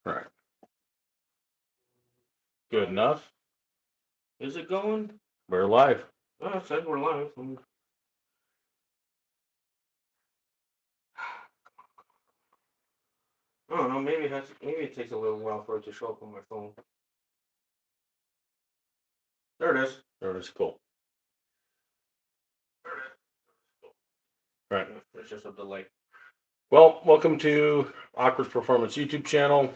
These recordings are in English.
Right. Good enough. Is it going? We're live. Oh, it says we're live. I don't know. Maybe it takes a little while for it to show up on my phone. There it is. There it is. Cool. Right. It's just a delay. Well, welcome to Awkward Performance YouTube channel.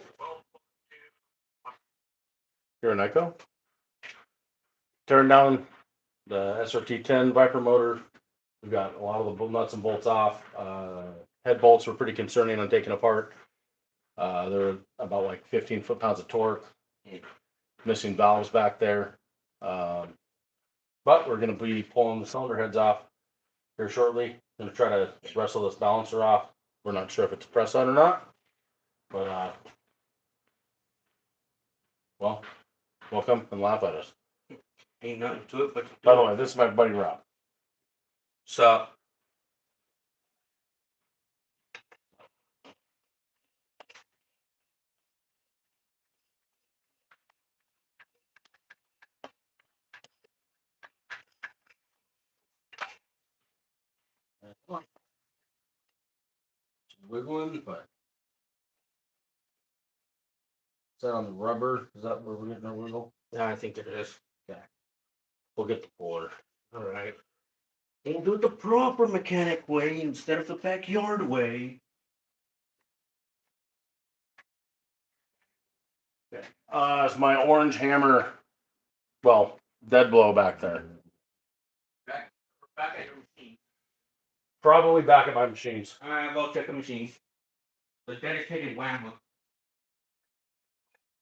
Here in Echo. Turn down the SRT10 Viper motor. We've got a lot of the nuts and bolts off. Head bolts were pretty concerning on taking apart. They're about like 15 foot-pounds of torque. Missing valves back there. But we're going to be pulling the cylinder heads off here shortly. Going to try to wrestle this balancer off. We're not sure if it's a press on or not. But, well, welcome and laugh at us. Ain't nothing to it, but By the way, this is my buddy Rob. sup. Wiggling, but is that on the rubber? Is that where we're getting our wiggle? Yeah, I think it is. We'll get the puller. All right. We'll do it the proper mechanic way instead of the backyard way. It's my orange hammer. Well, dead blow back there. Back at your machine. Probably back at my machines. All right, go check the machine. The dedicated whammer.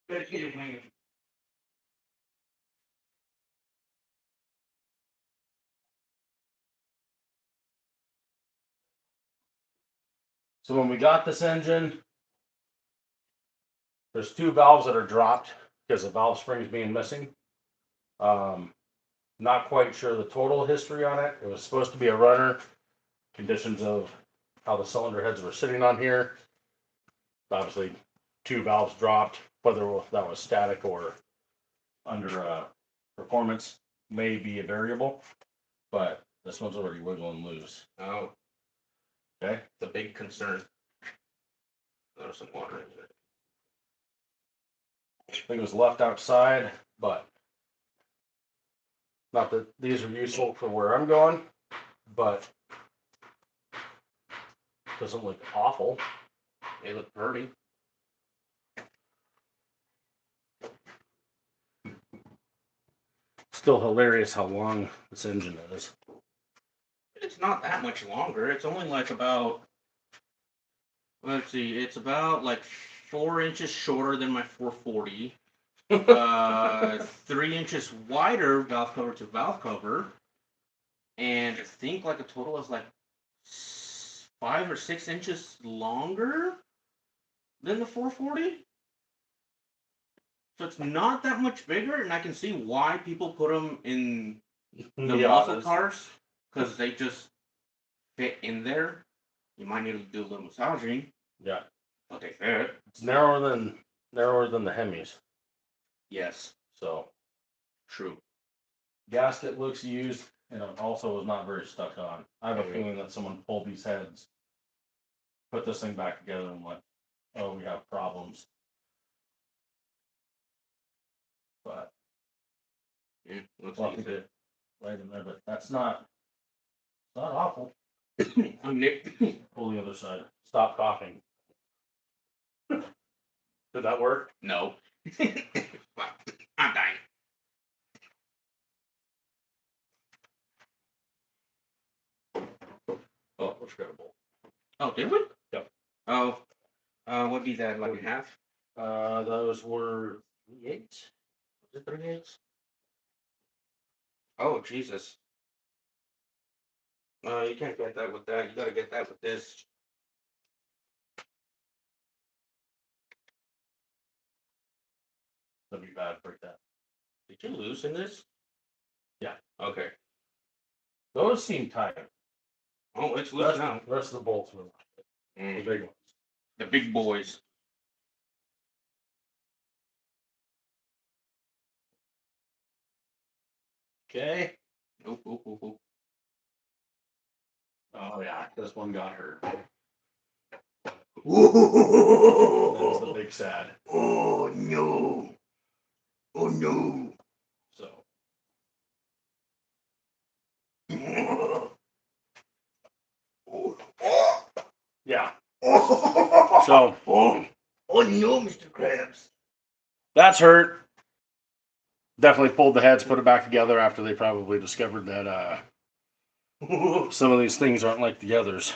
Dedicated whammer. So when we got this engine, there's two valves that are dropped because the valve spring is being missing. Not quite sure the total history on it. It was supposed to be a runner. Conditions of how the cylinder heads were sitting on here. Obviously, two valves dropped. Whether that was static or under performance may be a variable, but this one's already wiggling loose. Oh, Okay. it's a big concern. There's some water in it. I think it was left outside, but not that these are useful for where I'm going, but doesn't look awful. They look pretty. Still hilarious how long this engine is. It's not that much longer. It's only like about, let's see, it's about like 4 inches shorter than my 440. 3 inches wider valve cover to valve cover. And I think like a total is like 5 or 6 inches longer than the 440. So it's not that much bigger, and I can see why people put them in the muscle cars, because they just fit in there. You might need to do a little massaging, Yeah, but they fit. it's narrower than the Hemis. Yes, So true. gasket looks used, and it also was not very stuck on. I have a feeling that someone pulled these heads, put this thing back together, and went, "Oh, we have problems." But Yeah, looks we'll like have to get right in there. But that's not awful. I'm Nick. Pull the other side. Stop coughing. Did that work? No. I'm dying. Oh, we forgot a bolt. Oh, did we? Yep. Oh, what'd be that, like a half? Those were 3/8. Was it 3/8? Oh, Jesus. You can't get that with that. You gotta get that with this. That'd be bad. Break that. Did you loosen this? Yeah. Okay. Those seem tight. Oh, it's loose now. The rest of the bolts were the big ones. The big boys. Okay. Oh. Oh yeah, this one got hurt. That was the Oh big sad. no. Oh no. So yeah. So oh no, Mr. Krabs. that's hurt. Definitely pulled the heads, put it back together after they probably discovered that some of these things aren't like the others.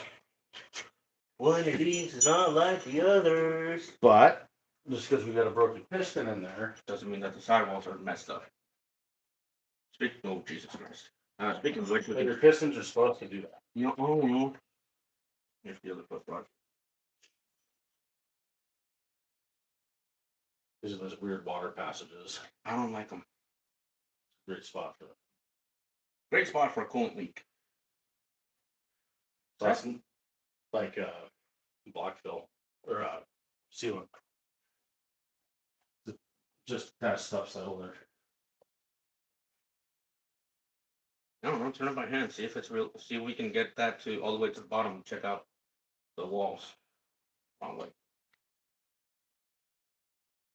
One of these is not like the others. But just because we got a broken piston in there, Doesn't mean that the sidewalls are messed up. Oh, Jesus Christ. Speaking of which, we your can. pistons are supposed to do that. No. Here's the other foot rod. These are those weird water passages. I don't like them. Great spot for them. Great spot for a coolant leak. That's like block fill or sealant. Just kind of stuff settle there. I don't know. Turn it by hand. See if it's real. See if we can get that to all the way to the bottom. Check out the walls. Wrong way.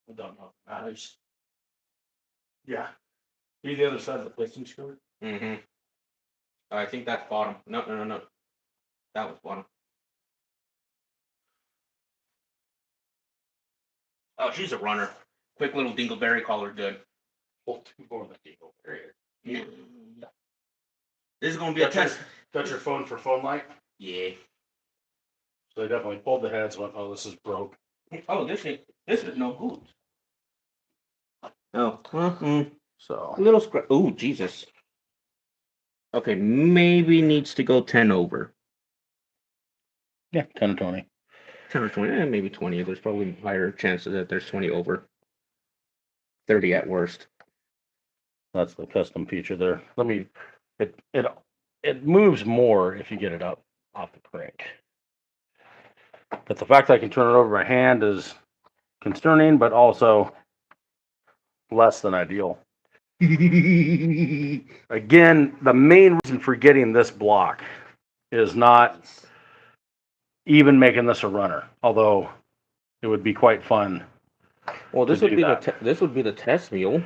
I don't know. Nice. Yeah. Be the other side of the piston screw. Mm-hmm. I think that's bottom. No. That was bottom. Oh, she's a runner. Quick little dingleberry collar, good. Pull two more than equal period. Yeah. This is gonna be a test. Got your phone for phone light? Yeah. So they definitely pulled the heads. Went, oh, this is broke. Oh, this is no good. Oh. So A little scratch. Oh, Jesus. Okay, maybe needs to go 10 over. yeah, 10 or 20. 10 or 20, maybe 20. There's probably higher chances that there's 20 over. 30 at worst. That's the custom feature there. It moves more if you get it up off the crank. But the fact that I can turn it over by hand is concerning, but also less than ideal. Again, the main reason for getting this block is not even making this a runner, although it would be quite fun. Well, this to would do be that. this would be the test mule.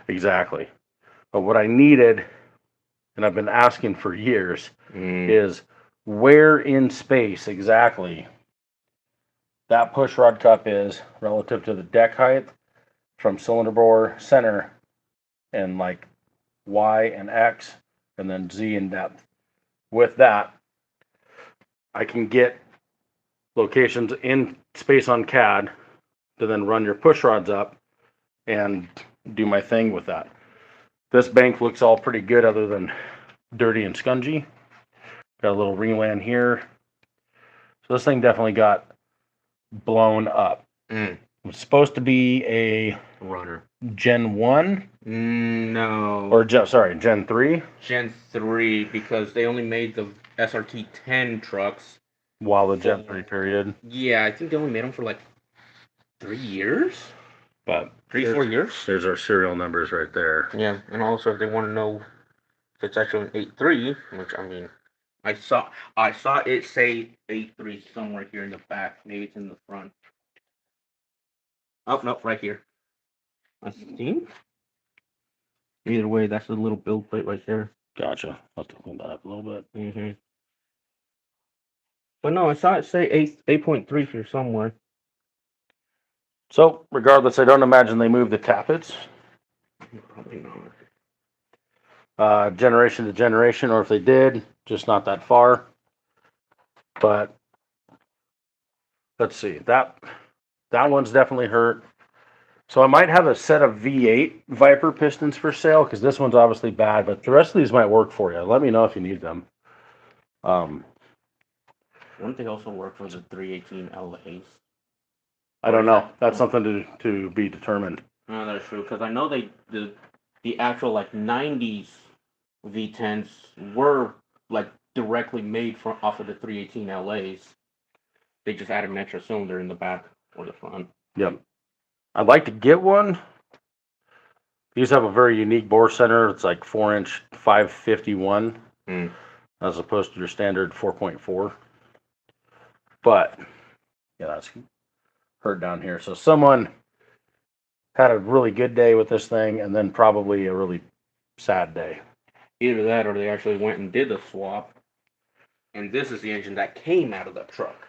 Exactly. But what I needed, and I've been asking for years, is where in space exactly that push rod cup is relative to the deck height from cylinder bore center and like Y and X and then Z in depth. With that, I can get locations in space on CAD to then run your push rods up and do my thing with that. This bank looks all pretty good other than dirty and scungy. Got a little ringland here. So this thing definitely got blown up. It was supposed to be a Runner. Gen 1 No. or Gen 3 Gen 3 because they only made the SRT 10 trucks. while the Gen 3 period. Yeah, I think they only made them for like 3 years. But 3-4 years. There's our serial numbers right there. Yeah, and also if they want to know if it's actually an 8.3, which I mean, I saw it say 8.3 somewhere here in the back. Maybe it's in the front. Oh no, right here. I think. Either way, that's the little build plate right there. Gotcha. I'll have to clean that up a little bit. But no, I saw it say 8.3 here somewhere. So regardless, I don't imagine they moved the tappets. Probably not. Generation to generation, or if they did, just not that far. But let's see, that one's definitely hurt. So I might have a set of V8 Viper pistons for sale because this one's obviously bad, but the rest of these might work for you. Let me know if you need them. Wouldn't they also work for the 318 LAs? I don't know. That's something to be determined. No, that's true because I know the actual like 90s V10s were like directly made off of the 318 LAs. They just added an extra cylinder in the back or the front. Yep. I'd like to get one These have a very unique bore center. It's like 4-inch 551 as opposed to your standard 4.4. But yeah, that's heard down here. So someone had a really good day with this thing and then probably a really sad day. Either that or they actually went and did the swap. And this is the engine that came out of that truck.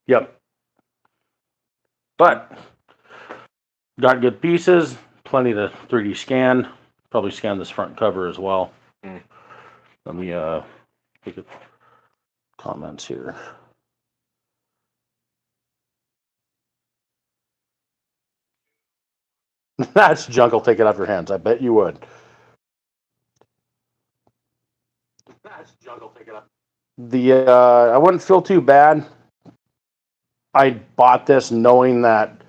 Yep. But got good pieces, plenty to 3D scan. Probably scan this front cover as well. Let me look at comments here. That's junk. I'll take it off your hands. I bet you would. That's junk. I'll take it off. I wouldn't feel too bad. I bought this knowing that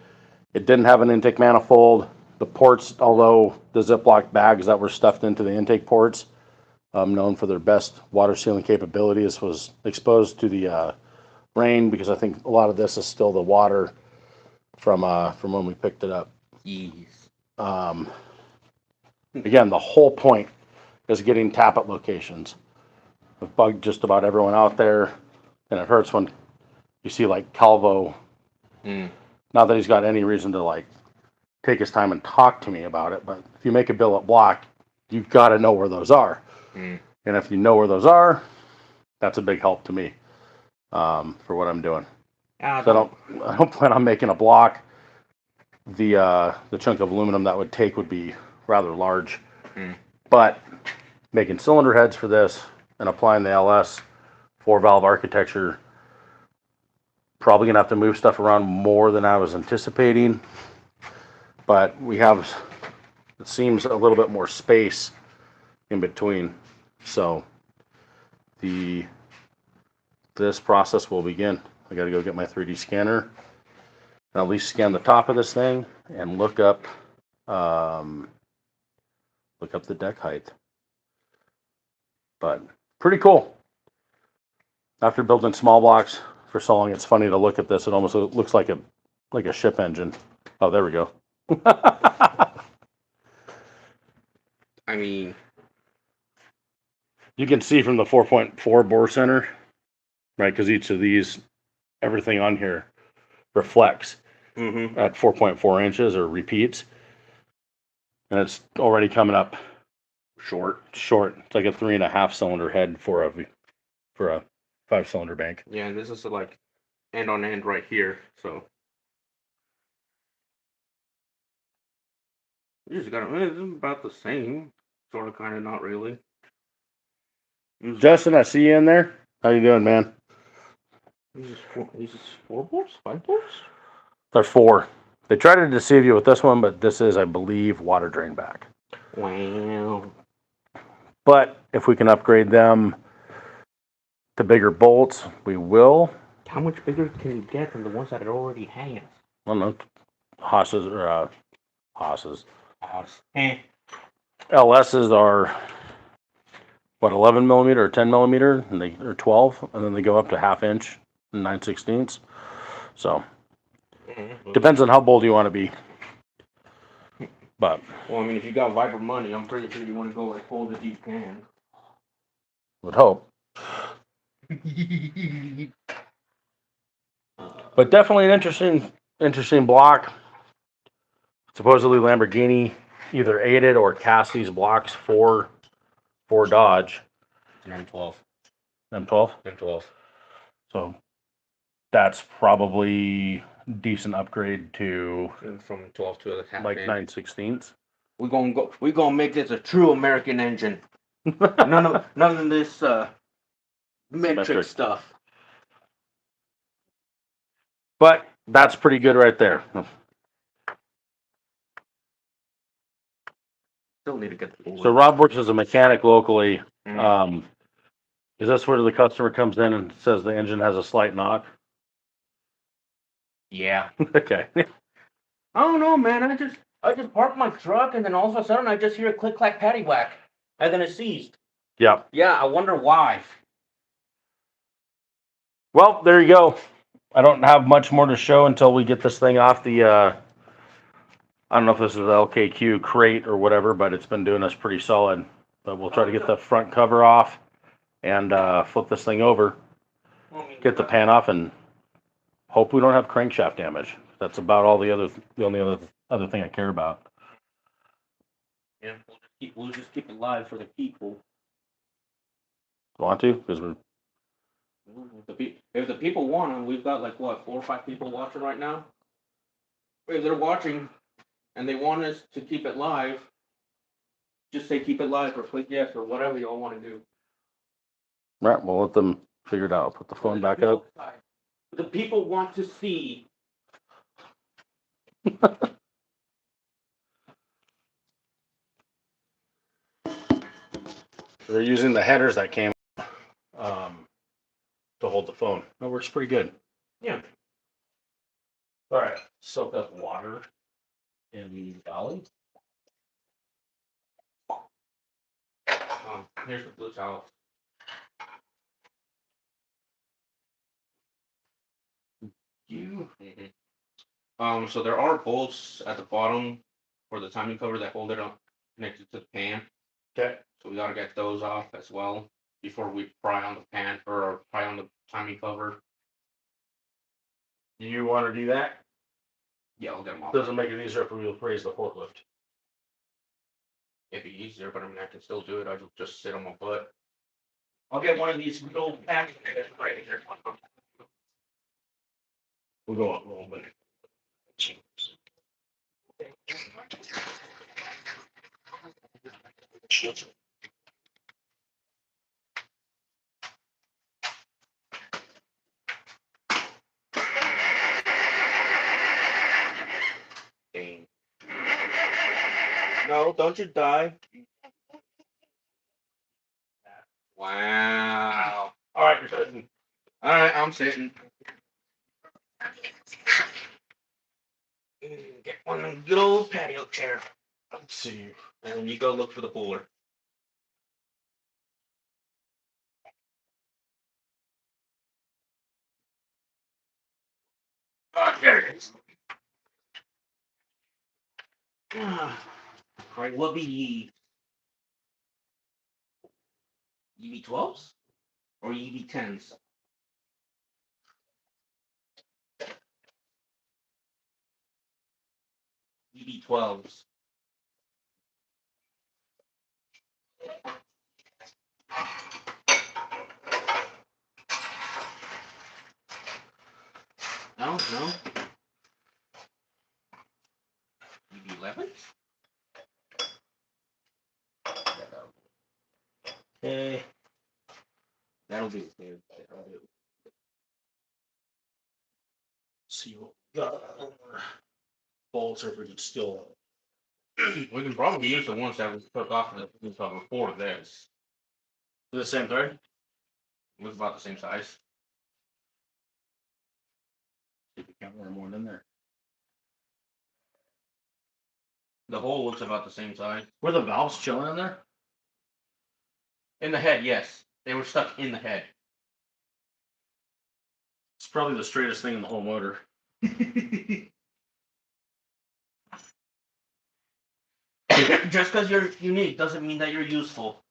it didn't have an intake manifold. The ports, although the Ziploc bags that were stuffed into the intake ports, known for their best water sealing capabilities, was exposed to the rain because I think a lot of this is still the water from when we picked it up. Yes. Again, the whole point is getting tappet locations. I've bugged just about everyone out there, and it hurts when you see like Calvo. Not that he's got any reason to like take his time and talk to me about it, but if you make a billet block, you've got to know where those are. And if you know where those are, that's a big help to me for what I'm doing. So I don't plan on making a block. The chunk of aluminum that would take would be rather large, but making cylinder heads for this and applying the LS 4-valve architecture, probably gonna have to move stuff around more than I was anticipating, but we have, it seems, a little bit more space in between. So this process will begin. I got to go get my 3D scanner and at least scan the top of this thing and look up the deck height. But pretty cool. After building small blocks for so long, it's funny to look at this. It almost looks like a ship engine. Oh, there we go. I mean, you can see from the 4.4 bore center, right? Because each of these, everything on here reflects at 4.4 inches or repeats. And it's already coming up short. It's like a 3.5 cylinder head for a 5-cylinder bank. Yeah, and this is like end on end right here. So you just got it's about the same, sort of, kind of, not really. Justin, I see you in there. How you doing, man? These is 4 bolts, 5 bolts. They're 4. They tried to deceive you with this one, but this is, I believe, water drain back. Wow. But if we can upgrade them to bigger bolts, we will. How much bigger can you get than the ones that it already has? I don't know. Haas's. LS's are, what, 11 millimeter or 10 millimeter, and they are 12, and then they go up to 1/2 inch and 9/16. So depends on how bold you want to be. But well, I mean, if you got Viper money, I'm pretty sure you want to go as bold as you can. Would hope. But definitely an interesting block. Supposedly Lamborghini either aided or cast these blocks for Dodge. M12. M12? So that's probably decent upgrade to from 12 to a half like inch. 9/16. We're gonna make this a true American engine. none of this metric stuff. But that's pretty good right there. Still need to get the So Rob works as a mechanic locally. Is this where the customer comes in and says the engine has a slight knock? Yeah. Okay. I don't know, man. I just parked my truck, and then all of a sudden I just hear a click clack paddywhack, and then it ceased. Yeah. Yeah, I wonder why. Well, there you go. I don't have much more to show until we get this thing off the I don't know if this is LKQ crate or whatever, but it's been doing us pretty solid. But we'll try to get the front cover off and flip this thing over, get the pan off, and hope we don't have crankshaft damage. That's about all the only other thing I care about. Yeah, we'll just keep it live for the people. Want to? Because we're If the people want them, we've got like what 4 or 5 people watching right now. If they're watching and they want us to keep it live, just say keep it live or click yes or whatever y'all want to do. right. We'll let them figure it out. I'll put the phone back up. The people want to see. They're using the headers that came to hold the phone. That works pretty good. Yeah. All right. Soak up water in the valley. Here's the blue towel. So there are bolts at the bottom for the timing cover that hold it up connected to the pan. Okay. So we gotta get those off as well before we pry on the pan or pry on the timing cover. Do you want to do that? Yeah, I'll get them off. Doesn't make it easier if we raise the forklift. It'd be easier, but I mean I can still do it. I'll just sit on my butt. I'll get one of these good old packs right here. We'll go up a little bit. Dang. No, don't you die. Wow. All right, you're sitting. All right, I'm sitting. Get one of them good old patio chair. Let's see. And you go look for the cooler. There it is. All right, what be ye? EV12s or EV10s? EV12s. No, no. EV11s? Okay. That'll do. That'll do. See what we got. Bolts, or if we can still. We can probably use the ones that we took off the cover for this. The same thread? It was about the same size. See if we can't wear more in there. The hole looks about the same size. Were the valves chilling in there? In the head, yes. They were stuck in the head. It's probably the straightest thing in the whole motor. Just because you're unique doesn't mean that you're useful.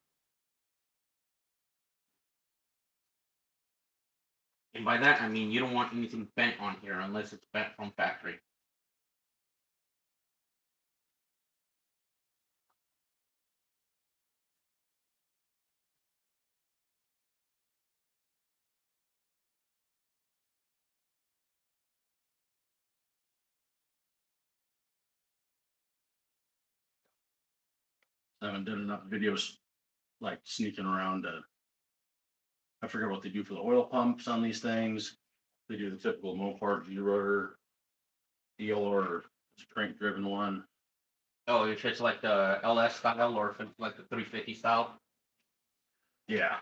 And by that, I mean you don't want anything bent on here unless it's bent from factory. I haven't done enough videos like sneaking around to. I forget what they do for the oil pumps on these things. They do the typical Mopar G-rotor deal, or it's a crank driven one. Oh, if it's like the LS style or if it's like the 350 style. Yeah,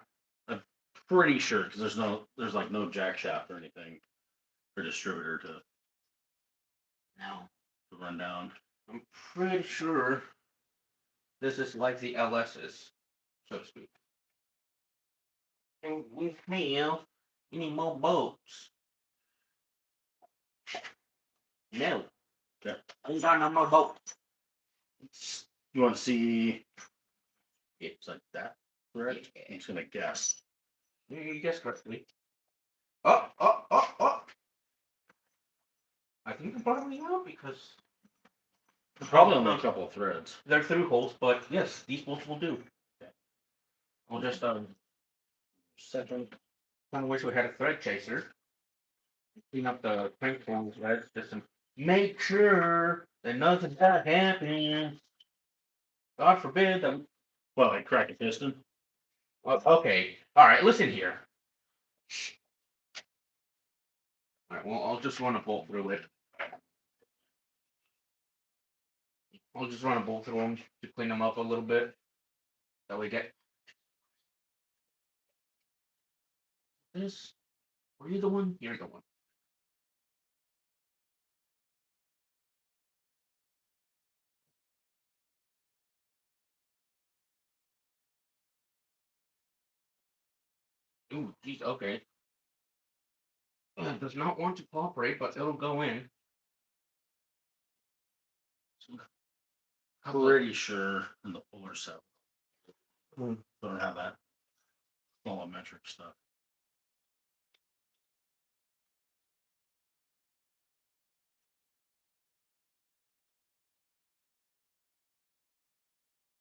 I'm pretty sure because there's like no jack shaft or anything or distributor to No. run down. I'm pretty sure this is like the LS's, so to speak. And with me, you need more bolts. No. He's on a motorboat. You want to see? It's like that, correct? Yeah. I'm just gonna guess. You guessed correctly. Oh. I think they're probably out because Probably only a couple of threads. they're through holes, but yes, these bolts will do. I'll just Second. kind of wish we had a thread chaser. Clean up the crank threads just to make sure that nothing bad happens. God forbid that. Well, like crack a piston. Okay. All right. Listen here. All right. Well, I'll just run a bolt through it. I'll just run a bolt through them to clean them up a little bit. That we get this. Were you the one? You're the one. Ooh, geez. Okay. It does not want to cooperate, but it'll go in. Pretty sure in the polar set. Hmm. Don't have that volumetric stuff.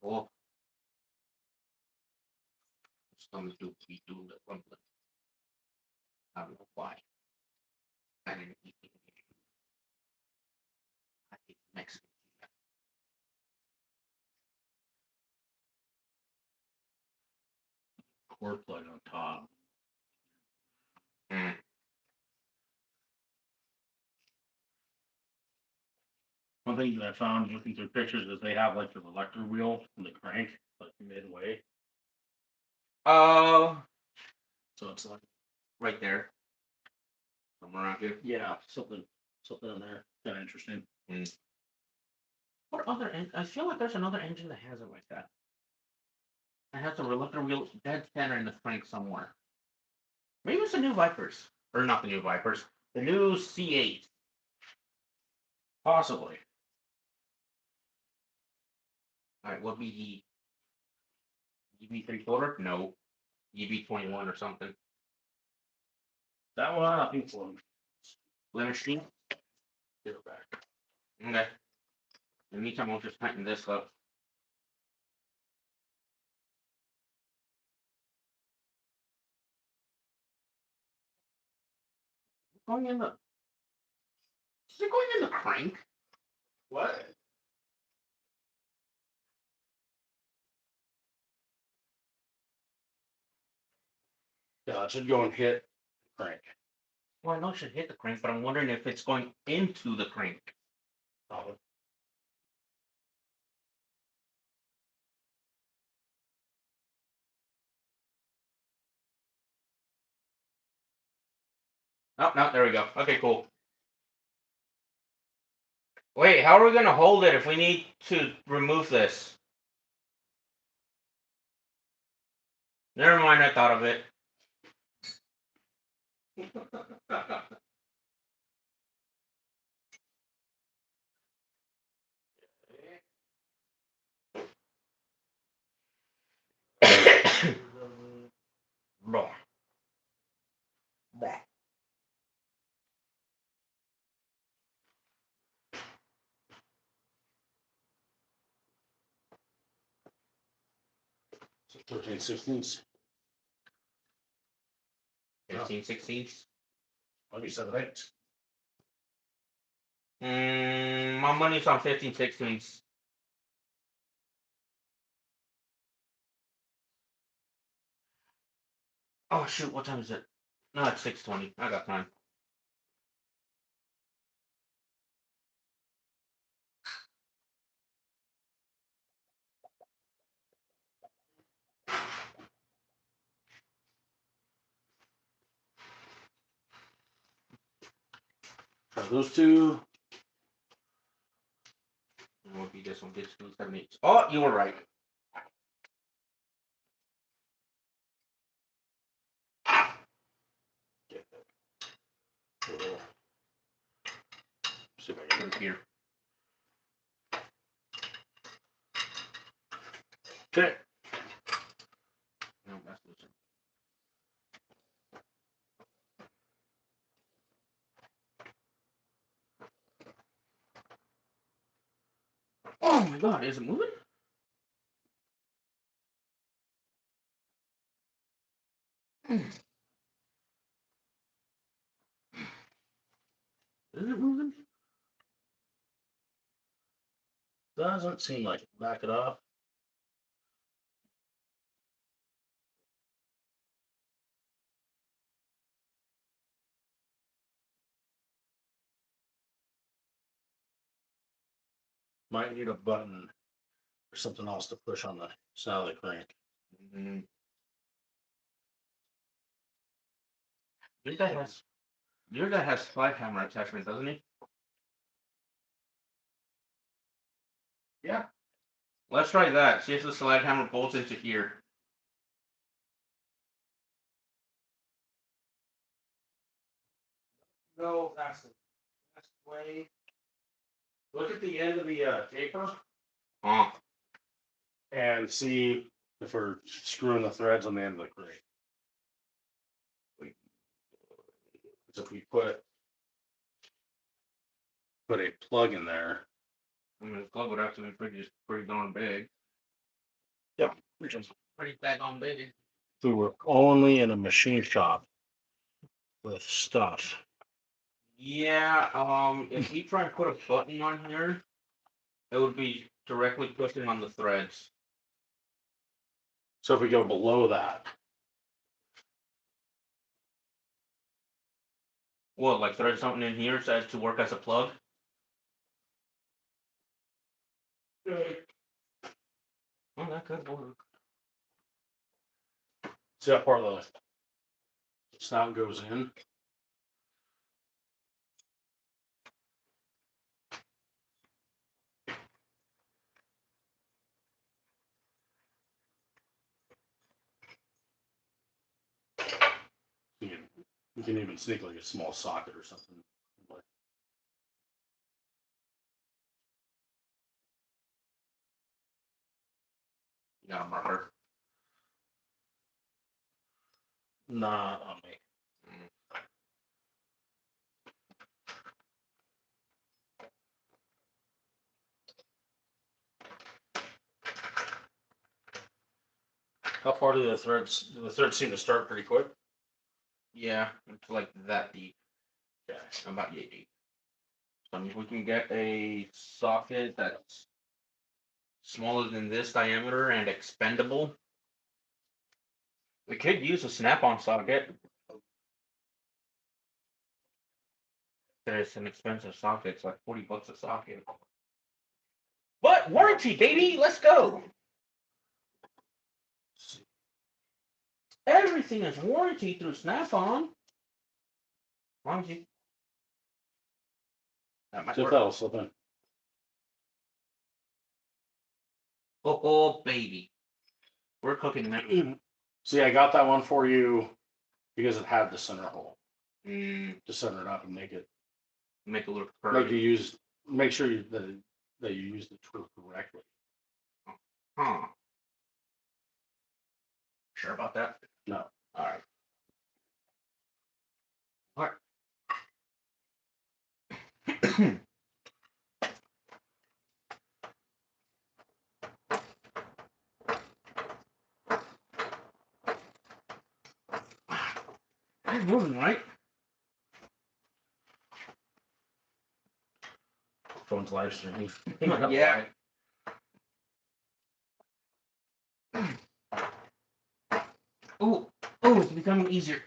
Oh. Stomach do be doing the rumbling. I don't know why. I didn't eat it. I ate Mexican. Core plug on top. Mm. One thing that I found looking through pictures is they have like the elector wheel and the crank like midway. So it's like Right there. Somewhere around here. yeah, something in there. Kind of interesting. What other I feel like there's another engine that has it like that. It has a reluctor wheel dead center in the crank somewhere. Maybe it's the new Vipers. Or not the new Vipers. The new C8. Possibly. Alright, what be the EV 3/4? No. EV 21 or something. That one I think for Lemon Stream? get it back. Okay. In the meantime, I'll just tighten this up. Going in the. Is it going in the crank? What? Yeah, it should go and hit the crank. Well, I know it should hit the crank, but I'm wondering if it's going into the crank. Probably. Oh, no, there we go. Okay, cool. Wait, how are we going to hold it if we need to remove this? Never mind, I thought of it. Blah. Blah. So 13/16. 15/16. Maybe 7/8. My money's on 15/16. Oh shoot, what time is it? No, it's 6:20. I got time. Try those two. It would be this one, 7/8. Oh, you were right. See if I can Here. Okay. No, that's looser. Oh my god, is it moving? Is it moving? Doesn't seem like it. Back it up. Might need a button or something else to push on the side of the crank. Mm-hmm. Your guy has slide hammer attachment, doesn't he? Yeah. Let's try that. See if the slide hammer bolts into here. No, that's the way. Look at the end of the taper Oh, and see if we're screwing the threads on the end of the crank. So if we put a plug in there. I mean, the plug would have to be pretty darn big. Yep. Which is Pretty daggone big. we were only in a machine shop with stuff. Yeah, if we try and put a button on here, it would be directly pushing on the threads. So if we go below that, What, like thread something in here so as to work as a plug? Oh, that could work. see that part of the snout goes in. You can even sneak like a small socket or something. You got a marker. Not on me. How far do the threads? The threads seem to start pretty quick. Yeah, it's like that deep. Yeah. About yay deep. So if we can get a socket that's smaller than this diameter and expendable, we could use a snap-on socket. It's an expensive socket. It's like $40 a socket. But warranty, baby, let's go. Everything is warranty through Snap-on. Warranty. That might See if work. that'll slip in. Oh, baby. We're cooking now. See, I got that one for you because it had the center hole Mm, to center it up and make it make it look make you perfect. make sure that you use the tool correctly. Huh. Sure about that? No. Alright. Alright. It's moving, right? Phone's live streaming. Yeah. Oh, it's becoming easier.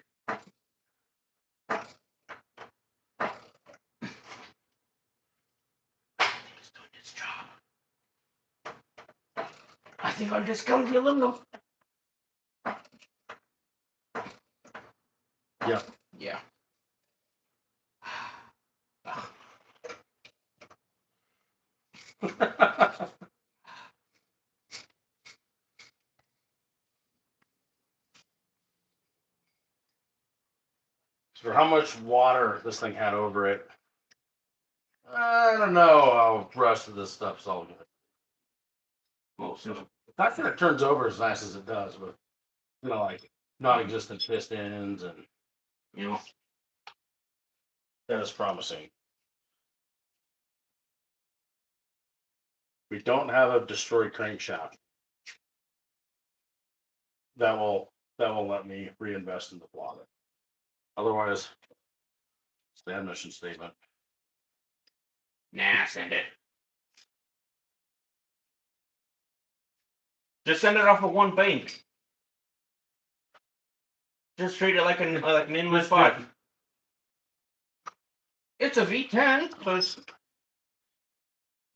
It's doing its job. I think I'll just come to the aluminum. Yeah. Yeah. For how much water this thing had over it, I don't know how rusted this stuff's all good. Oh, so Not that it turns over as nice as it does, but like non-existent pistons, and you know, that is promising. We don't have a destroyed crankshaft. That will let me reinvest in the plot. Otherwise, it's the mission statement. nah, send it. Just send it off of one bank. Just treat it like an Inland 5. It's a V10, so it's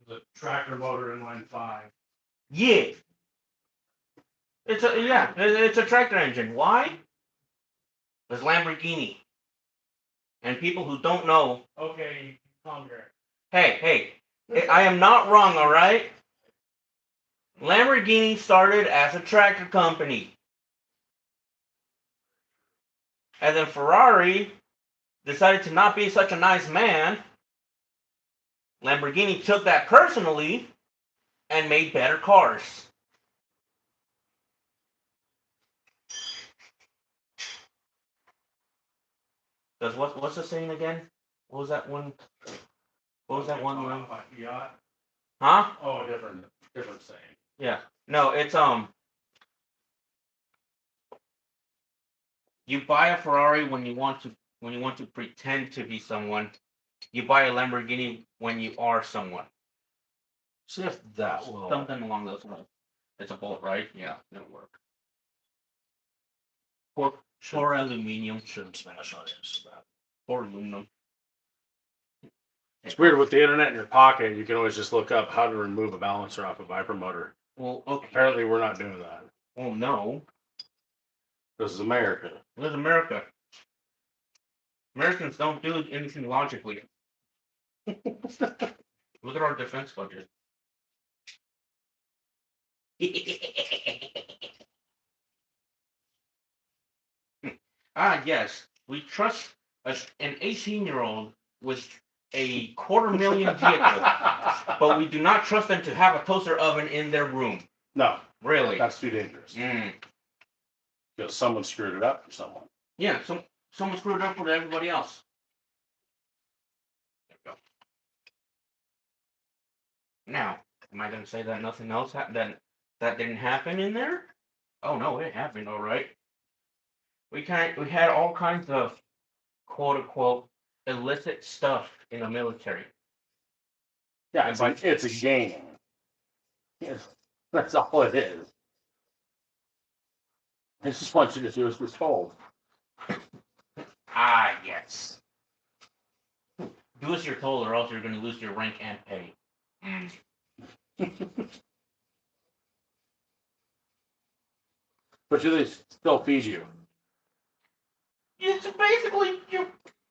The tractor motor in line 5. yeah. It's a tractor engine. Why? It's Lamborghini. And people who don't know, Okay, calm down. hey, I am not wrong, all right? Lamborghini started as a tractor company. And then Ferrari decided to not be such a nice man. Lamborghini took that personally and made better cars. Does what's the saying again? What was that one? What was that one line? Yacht? Huh? Oh, different saying. Yeah. No, it's you buy a Ferrari when you want to pretend to be someone. You buy a Lamborghini when you are someone. See if that will. Something along those lines. It's a bolt, right? Yeah, it'll work. Or aluminium. Shouldn't smash on it. Or aluminum. It's weird with the internet in your pocket. You can always just look up how to remove a balancer off a Viper motor. Well, okay. Apparently, we're not doing that. Oh no. This is America. This is America. Americans don't do anything logically. Look at our defense budget. Yes. We trust an 18-year-old with a $250,000 vehicle, but we do not trust them to have a toaster oven in their room. No, Really? that's too dangerous. Because someone screwed it up for someone. Yeah, someone screwed it up for everybody else. There we go. Now, am I going to say that nothing else that didn't happen in there? Oh no, it happened, all right. We had all kinds of quote unquote illicit stuff in the military. Yeah, it's a game. That's all it is. I just want you to do as we're told. Ah, yes. Do as you're told, or else you're going to lose your rank and pay. But do they still feed you? It's basically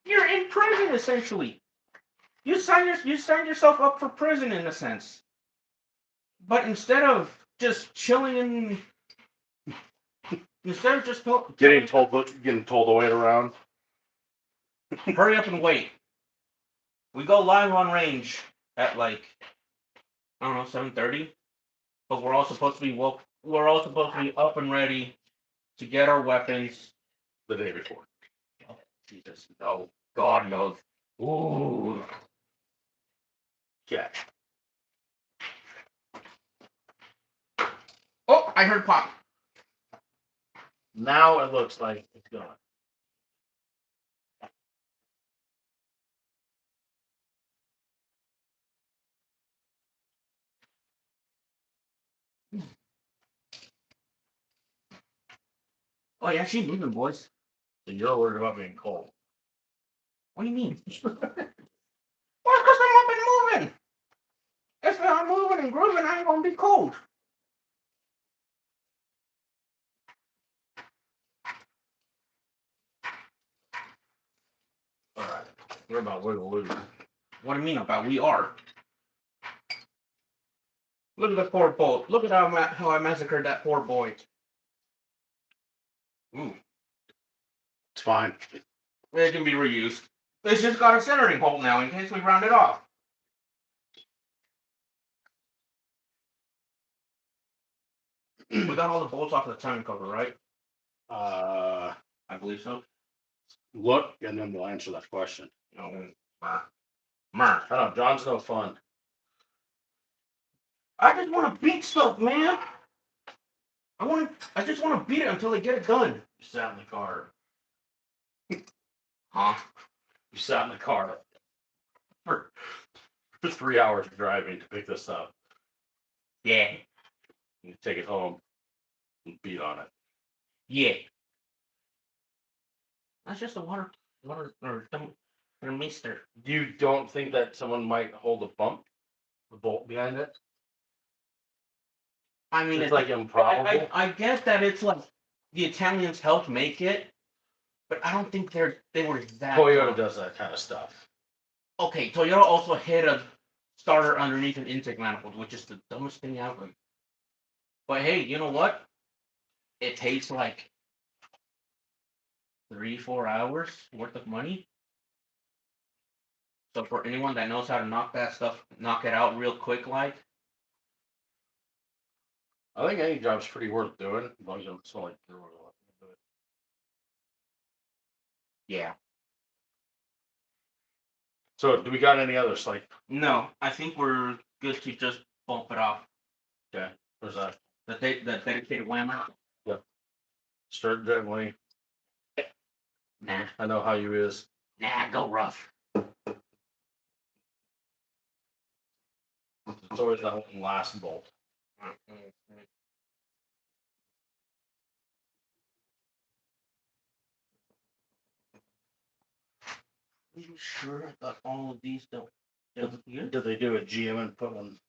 you're in prison essentially. You sign yourself up for prison in a sense. But instead of just chilling in, instead of just Getting told to wait around. hurry up and wait. We go live on range at like I don't know 7:30, but we're all supposed to be We're all supposed to be up and ready to get our weapons The day before. Oh, Jesus, no, God knows. Ooh. Yeah. Oh, I heard pop. Now it looks like it's gone. Oh yeah, she's moving, boys. So you're worried about being cold. What do you mean? Well, because I'm up and moving. If I'm moving and grooving, I ain't gonna be cold. All right. We're about wiggle loose. What do you mean about we are? Look at the poor boy. Look at how I massacred that poor boy. Ooh, It's fine. it can be reused. It's just got a centering hole now in case we round it off. We got all the bolts off of the timing cover, right? Uh, I believe so. look, and then we'll answer that question. No. I don't know, John's no fun. I just want to beat stuff, man. I just want to beat it until they get it done. You sat in the car. Huh? You sat in the car for 3 hours driving to pick this up. Yeah. You take it home and beat on it. Yeah. That's just a water or mister. You don't think that someone might hold a bump, the bolt behind it? I mean, It's like improbable. I get that it's like the Italians helped make it, but I don't think they were that. Toyota dumb. does that kind of stuff. Okay, Toyota also hid a starter underneath an intake manifold, which is the dumbest thing ever. But hey, you know what? It takes like 3-4 hours worth of money. So for anyone that knows how to knock it out real quick, like. I think any job's pretty worth doing, as long as you don't smell like through it. Yeah. So, do we got any others? Like, No, I think we're good to just bump it off. where's that? The dedicated whammer. Start gently. Nah, I know how you is. go rough. It's always that one last bolt. Are you sure that all of these don't? Did they do a GM and put one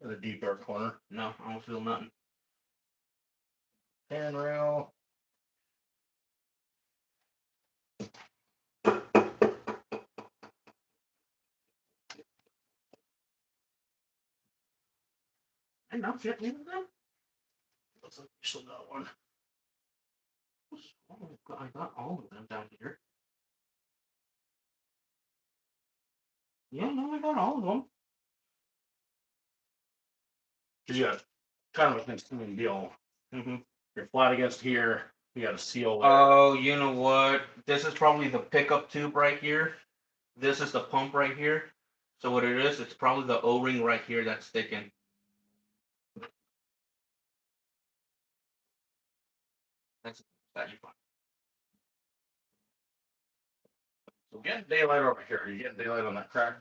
in a deep dark corner? No, I don't feel nothing. Handrail. And not yet, neither of them. Looks like you still got one. Oh, I got all of them down here. Yeah, no, I got all of them. Cause you got kind of a consuming deal. Mm-hmm. You're flat against here. You got a seal there. Oh, you know what? This is probably the pickup tube right here. This is the pump right here. So what it is, it's probably the O-ring right here that's sticking. That's you fine. So getting daylight over here. Are you getting daylight on that crack?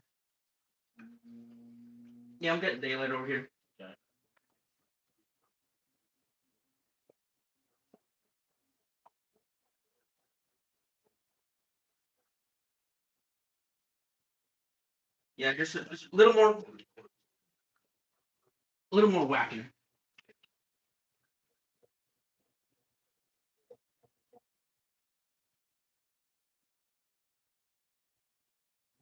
Yeah, I'm getting daylight over here. Okay. Yeah, just a little more whacking.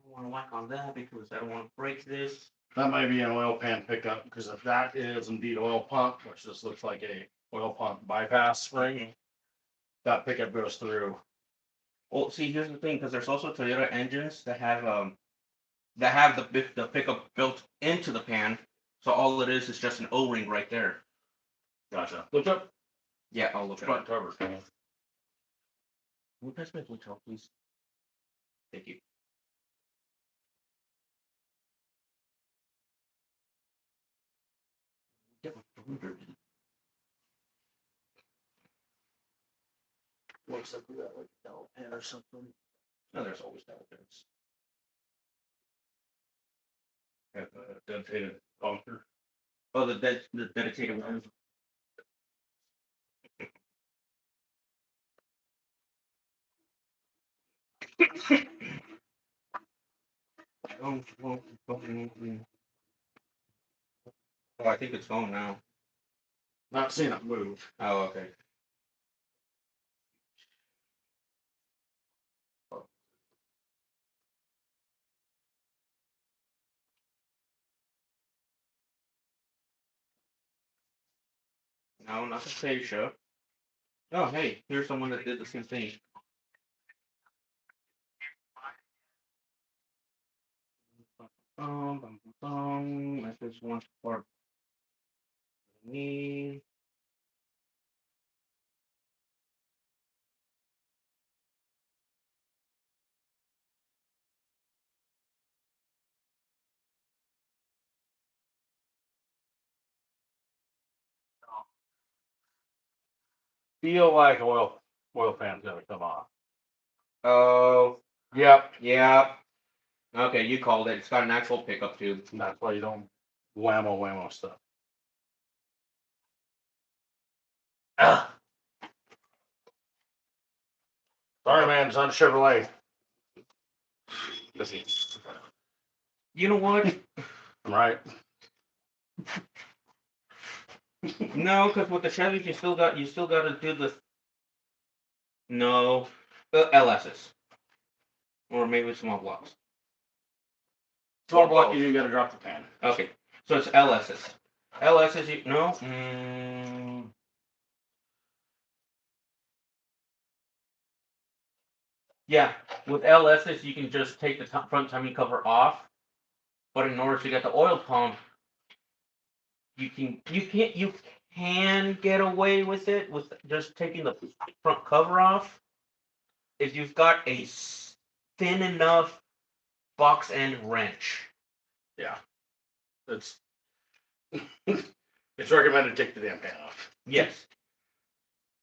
I don't want to whack on that because I don't want to break this. That might be an oil pan pickup, because if that is indeed oil pump, which just looks like a oil pump bypass spring, that pickup goes through. Well, see, here's the thing, because there's also Toyota engines that have the pickup built into the pan. So all it is just an O-ring right there. Gotcha. Look up Yeah, I'll look at front it. cover. Can you pass me a blue towel, please? Thank you. Get my folder. Looks like we got like a Dell pen or something. No, there's always that difference. Have a dedicated bunker. Oh, the dedicated one. Oh, I think it's gone now. Not seeing it move. Oh, okay. No, not the Fascia. Oh, hey, here's someone that did the same thing. That's just one part. Me. feel like oil pan's gonna come off. Oh, Yep. yeah. Okay, you called it. It's got an actual pickup tube. And that's why you don't whammo stuff. Ah. Sorry, man. It's on Chevrolet. You know what? I'm right. No, because with the Chevys, you still got to do the no LSs or maybe small blocks. Small block, you got to drop the pan. Okay, so it's LSs. LSs, you no. Yeah, with LSs, you can just take the front timing cover off, but in order to get the oil pump, you can get away with it with just taking the front cover off if you've got a thin enough box end wrench. Yeah. It's it's recommended to take the damn pan off. Yes.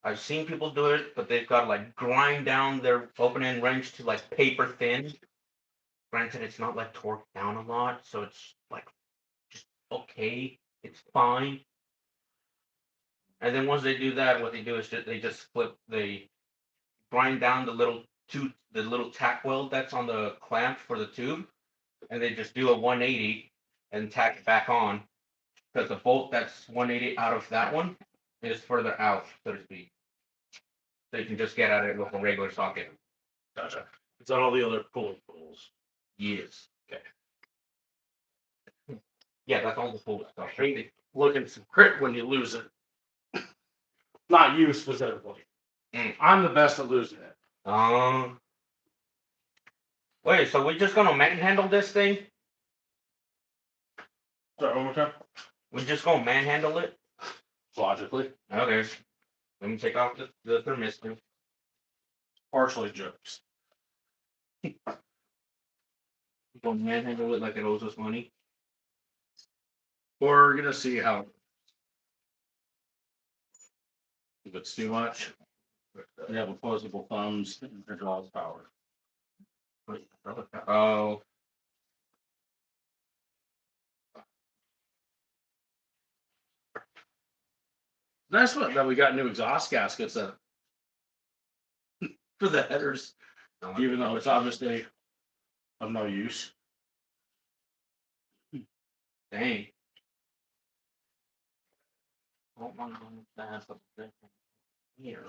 I've seen people do it, but they've got to like grind down their open end wrench to like paper thin. Granted, it's not like torqued down a lot, so it's like just okay. It's fine. And then once they do that, what they do is they just grind down the little tack weld that's on the clamp for the tube, and they just do a 180 and tack it back on. Because the bolt that's 180 out of that one is further out, so to speak. So you can just get at it with a regular socket. Gotcha. It's on all the other pulling tools. Yes. Okay. Yeah, that's all the full stuff. Hate looking some crit when you lose it. Not you specifically. I'm the best at losing it. Wait, so we're just gonna manhandle this thing? Sorry, one more time. We're just gonna manhandle it? Logically. Okay. Let me take off the thermistor. Partially jokes. We're gonna manhandle it like it owes us money. We're gonna see how. If it's too much, we have opposable thumbs and hydraulic power. Oh. Nice one that we got new exhaust gaskets for the headers, even though it's obviously of no use. Dang. Here.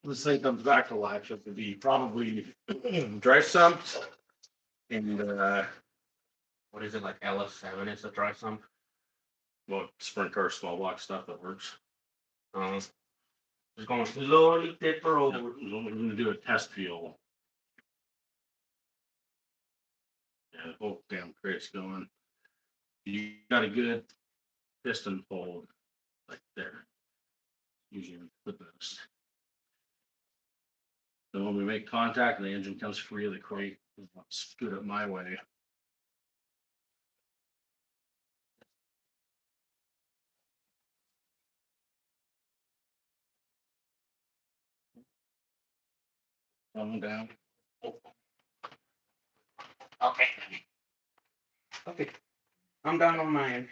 This thing comes back to life. It could be probably dry sumped and What is it, like LS7 is a dry sump? well, sprint car small block stuff that works. Just gonna slowly tip her over. We're gonna do a test fuel. Yeah, the whole damn crate's going. You got a good piston fold like there. Usually the best. Then when we make contact and the engine comes free of the crate, I'll scoot it my way. Thumb down. Okay. Okay. I'm done on my end.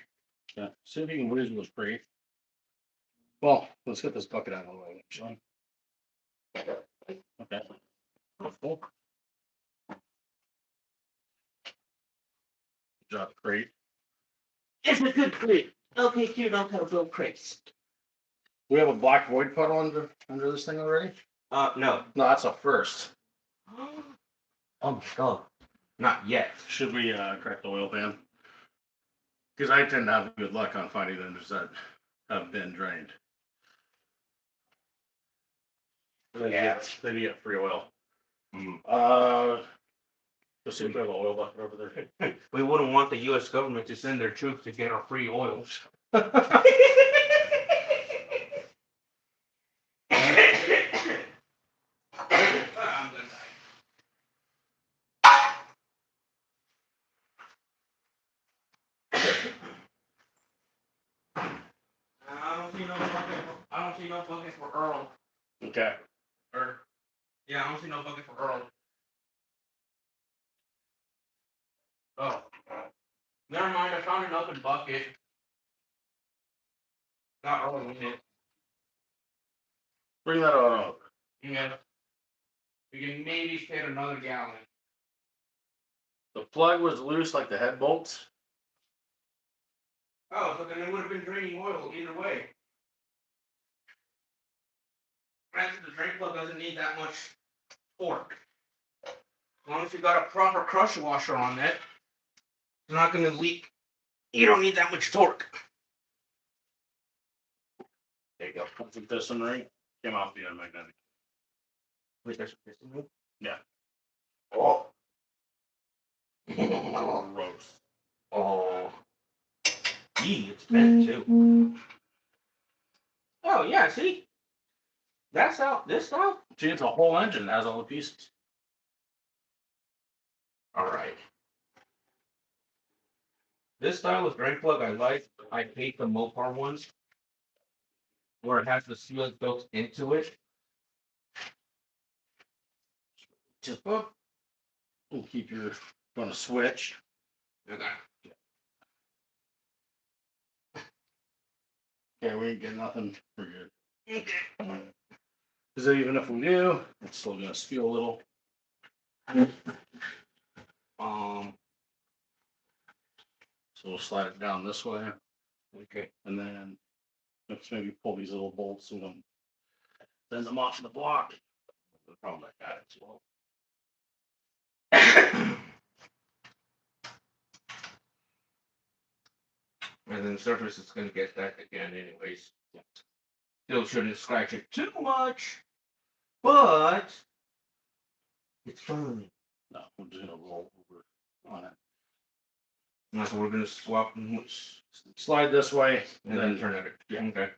Yeah, see if you can whiz those crate. Well, let's get this bucket out of the way, Sean. Okay. Cool. Drop the crate. It's a good crate. Okay, cute. I'll have little crates. We have a black void puddle under this thing already? No. No, that's a first. Oh my god. Not yet. Should we correct the oil pan? Because I tend to have good luck on finding those that have been drained. Yeah. They get free oil. Mm. Let's see if we have an oil bucket over there. We wouldn't want the U.S. government to send their troops to get our free oil. I don't see no see no bucket for Earl. Okay. Or, yeah, I don't see no bucket for Earl. Oh. Never mind, I found an open bucket. Not Earl in it. Bring that on up. Yeah. We can maybe fit another gallon. The plug was loose like the head bolts. Oh, so then it would have been draining oil either way. Granted, the drain plug doesn't need that much torque. As long as you got a proper crush washer on it, it's not going to leak. You don't need that much torque. There you go. That's a piston ring. Came off the magnetic. Wait, there's a piston ring? Yeah. Oh. Gross. Oh. Gee, it's bent too. Oh, yeah, see? That's out. This out? See, it's a whole engine that has all the pieces. Alright. This style of drain plug I like. I hate the Mopar ones where it has the seal built into it. Just up. And keep your gonna switch. Okay. Okay, we ain't getting nothing. We're good. Okay. Because even if we do, it's still gonna steal a little. So we'll slide it down this way, Okay. and then let's maybe pull these little bolts so we don't send them off the block. The problem I got as well. And then the surface is going to get that again anyways. Still shouldn't scratch it too much, but it's fine. No, we're just gonna roll over on it. And so we're going to swap and Slide this way, and then then turn it. yeah. Okay.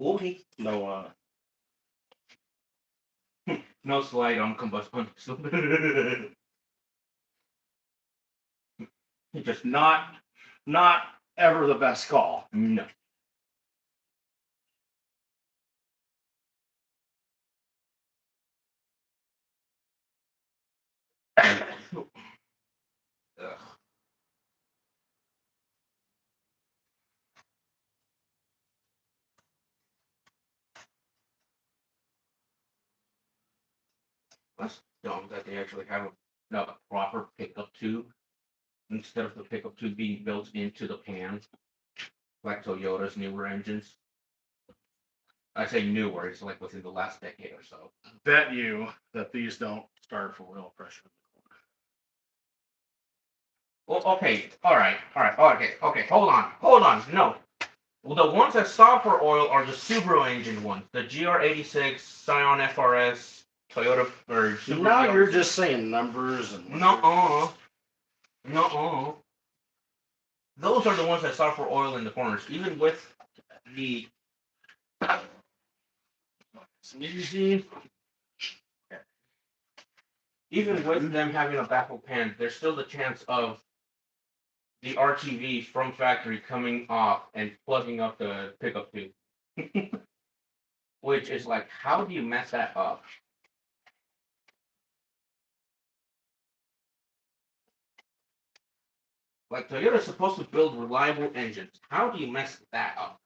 Okay. no No slide on combustion. just not ever the best call. No. Ugh. That's dumb that they actually have a proper pickup tube instead of the pickup tube being built into the pan, like Toyota's newer engines. I say newer, it's like within the last decade or so. Bet you that these don't start for oil pressure. Well, okay, okay, hold on, no. Well, the ones that stop for oil are the Subaru engine ones, the GR86, Scion FRS, Toyota, or Subaru. Now you're just saying numbers and. Nuh-uh. Those are the ones that stop for oil in the corners, even with the. Easy. Even with them having a baffle pan, there's still the chance of the RTV from factory coming off and plugging up the pickup tube. Which is like, how do you mess that up? Like, Toyota's supposed to build reliable engines. How do you mess that up?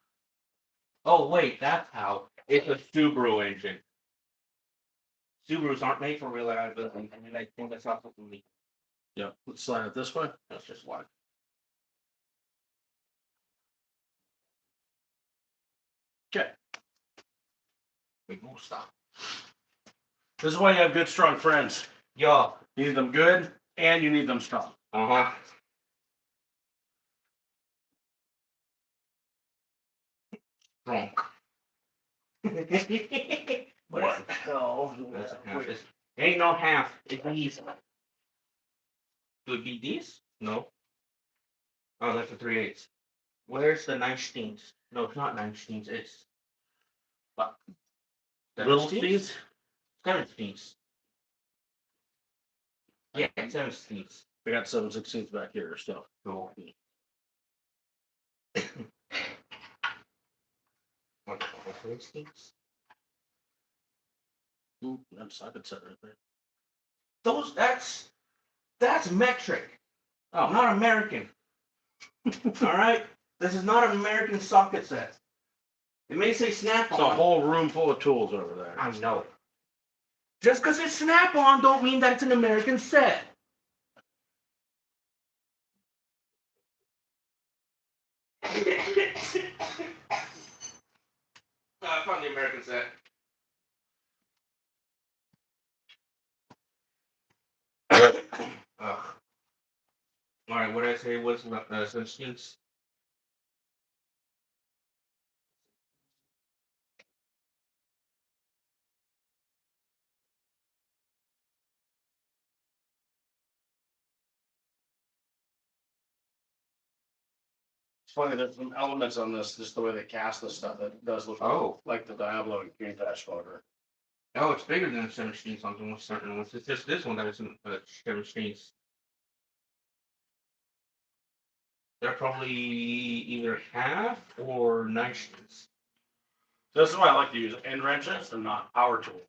Oh, wait, that's how. It's a Subaru engine. Subarus aren't made for reliability. I mean, I think that's not something we. Yeah, let's slide it this way. That's just why. Okay. We won't stop. This is why you have good, strong friends. Yo. You need them good, and you need them strong. Uh-huh. Drunk. What the hell? That's a half. Ain't no half. It's these. Would be these? No. Oh, that's a 3/8. Where's the 19s? No, it's not 19s. It's. What? Little Steeds? 17s. Yeah, 17s. We got 7/16 back here still. Cool. What, for instance? Ooh, that's I could set right there. Those that's metric, Oh, not American. All right, this is not an American socket set. It may say Snap-on. it's a whole room full of tools over there. I know. Just because it's Snap-on don't mean that it's an American set. I found the American set. Ugh. All right, what did I say was some stinks? It's funny, there's some elements on this, just the way they cast this stuff, that does look Oh. like the Diablo and Countach motor. Oh, it's bigger than 17 something with certain ones. It's just this one that isn't 17. They're probably either half or 9. So this is why I like to use end wrenches and not power tools.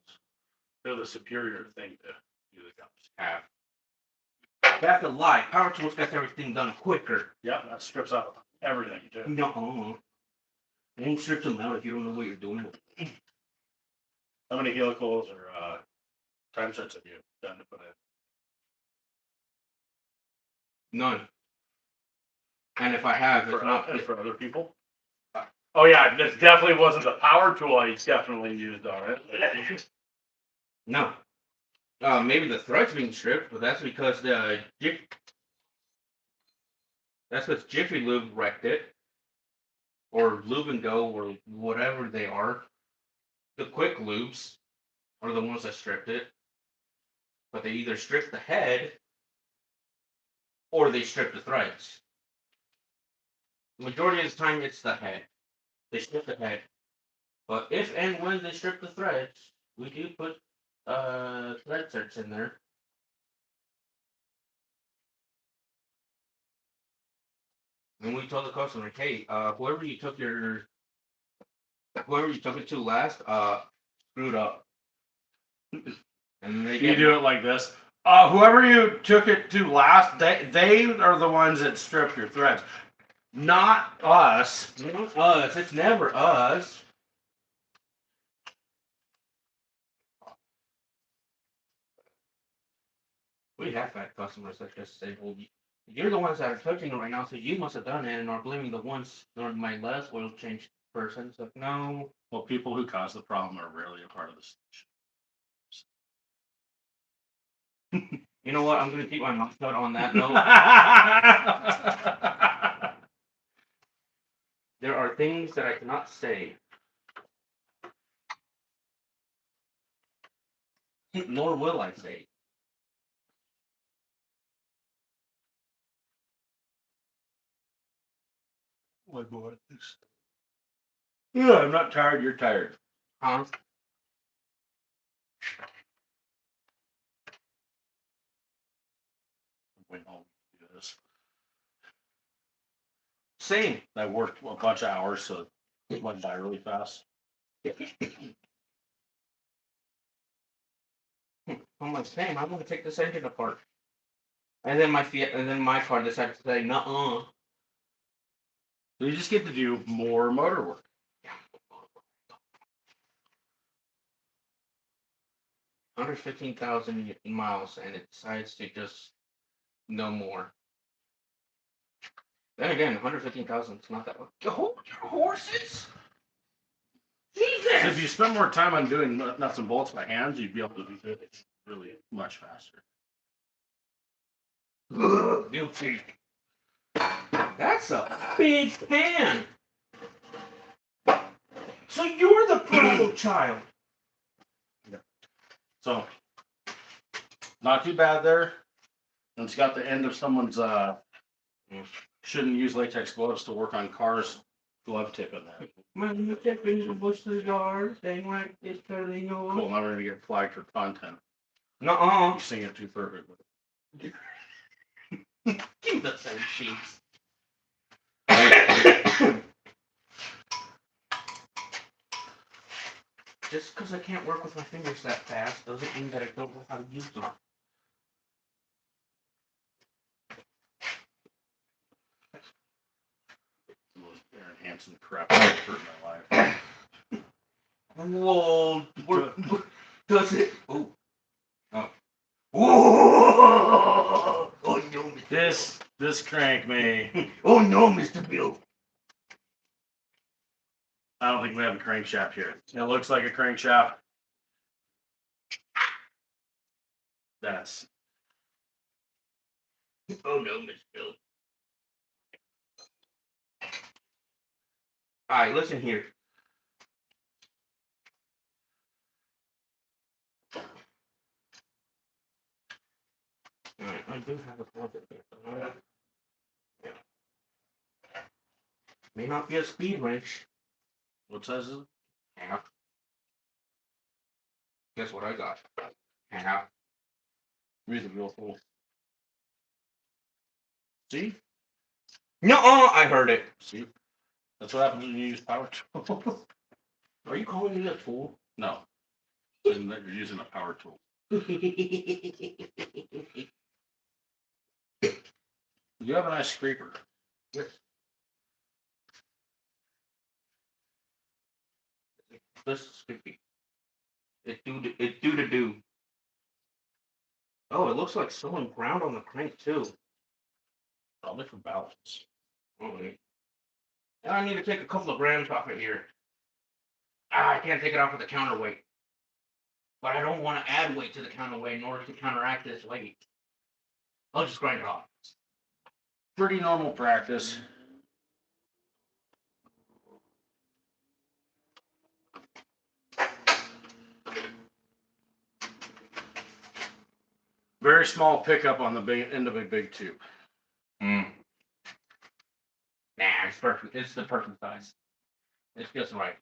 They're the superior thing to use the cups. Half. That's a lie. Power tools gets everything done quicker. Yep, that strips out everything too. No. You won't strip them out if you don't know what you're doing. How many helicals or time sets have you done to put in? None. And if I have, it's For, not. and for other people? Oh yeah, this definitely wasn't the power tool I definitely used on it. No. Maybe the thread's being stripped, but that's because that's because Jiffy Lube wrecked it, or Lube and Go, or whatever they are. The quick lubes are the ones that stripped it, but they either stripped the head or they stripped the threads. The majority of the time, it's the head. They strip the head, but if and when they strip the threads, we do put thread certs in there. And we told the customer, hey, whoever you took it to last, screwed up. And they You do it like this. Whoever you took it to last, they are the ones that strip your threads. Not us. Not us. It's never us. We have had customers that just say, well, you're the ones that are touching it right now, so you must have done it, and are blaming the ones, or my less oil change person. So, no. Well, people who cause the problem are rarely a part of the solution. You know what? I'm going to keep my mouth shut on that note. There are things that I cannot say. Nor will I say. Yeah, I'm not tired. You're tired. Huh? Wait, I'll do this. Same. I worked a bunch of hours, so it went by really fast. I'm like, same. I'm going to take this engine apart. And then my car decided to say, nuh-uh. So you just get to do more motor work. 115,000 miles, and it decides to just no more. Then again, 115,000 is not that much. Hold your horses! Jesus! So if you spend more time on doing nuts and bolts by hands, you'd be able to do it really much faster. Guilty. That's a big pan. So you're the proto child. So, not too bad there. And it's got the end of someone's shouldn't use latex gloves to work on cars glove tip in there. When you step into the bushes yard, saying like it's totally yours. Cool, now we're gonna get flagged for content. Nuh-uh. You sing it too perfectly. Give the same sheets. Just because I can't work with my fingers that fast doesn't mean that I don't know how to use them. Aaron Hansen crap I've heard in my life. Whoa, does it? Oh. Oh. Whoa! Oh no, Mr. This crank may. Bill. Oh no, Mr. Bill. I don't think we have a crankshaft here. It looks like a crankshaft. That's. Oh no, Mr. Bill. Alright, listen here. Alright, I do have a project here. Yeah. May not be a speed wrench. What size is it? Half. Guess what I got? Half. Reason real full. See? No, I heard it. See? That's what happens when you use power tools. Are you calling me a fool? No. Saying that you're using a power tool. You have a nice scraper. Yes. This is creepy. It do to do. Oh, it looks like someone ground on the crank too. Probably for balance. Oh, wait. I need to take a couple of grams off it here. I can't take it off with the counterweight. But I don't want to add weight to the counterweight in order to counteract this weight. I'll just grind it off. Pretty normal practice. Very small pickup on the big end of a big tube. Nah, it's perfect. It's the perfect size. It's just right.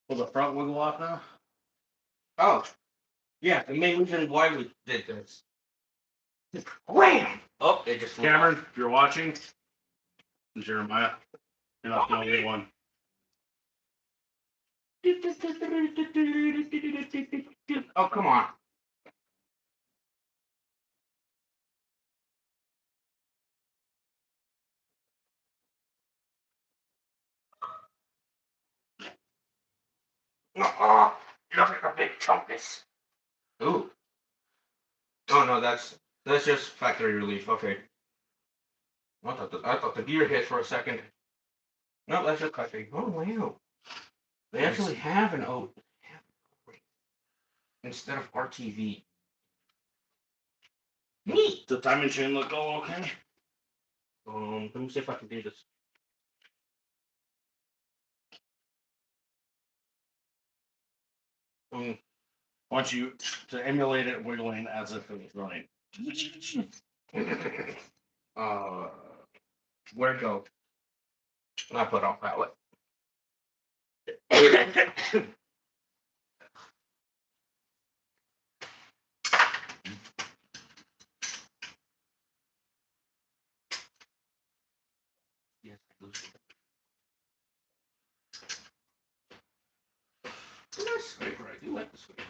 Will the front wiggle off now? Oh, yeah. The main reason why we did this. Wham! Oh, it just. Cameron, if you're watching, Jeremiah, you're not the only one. Oh, come on. Oh, look at the big chunkus. Ooh. Oh no, that's just factory relief. Okay. I thought the gear hit for a second. No, that's just factory. Oh wow. They actually have an O instead of RTV. Neat. Does the timing chain look all okay? Let me see if I can do this. Want you to emulate it wiggling as if it was running. Where go? I put off that way. Yes, I lose it. Nice scraper. I do like the scraper.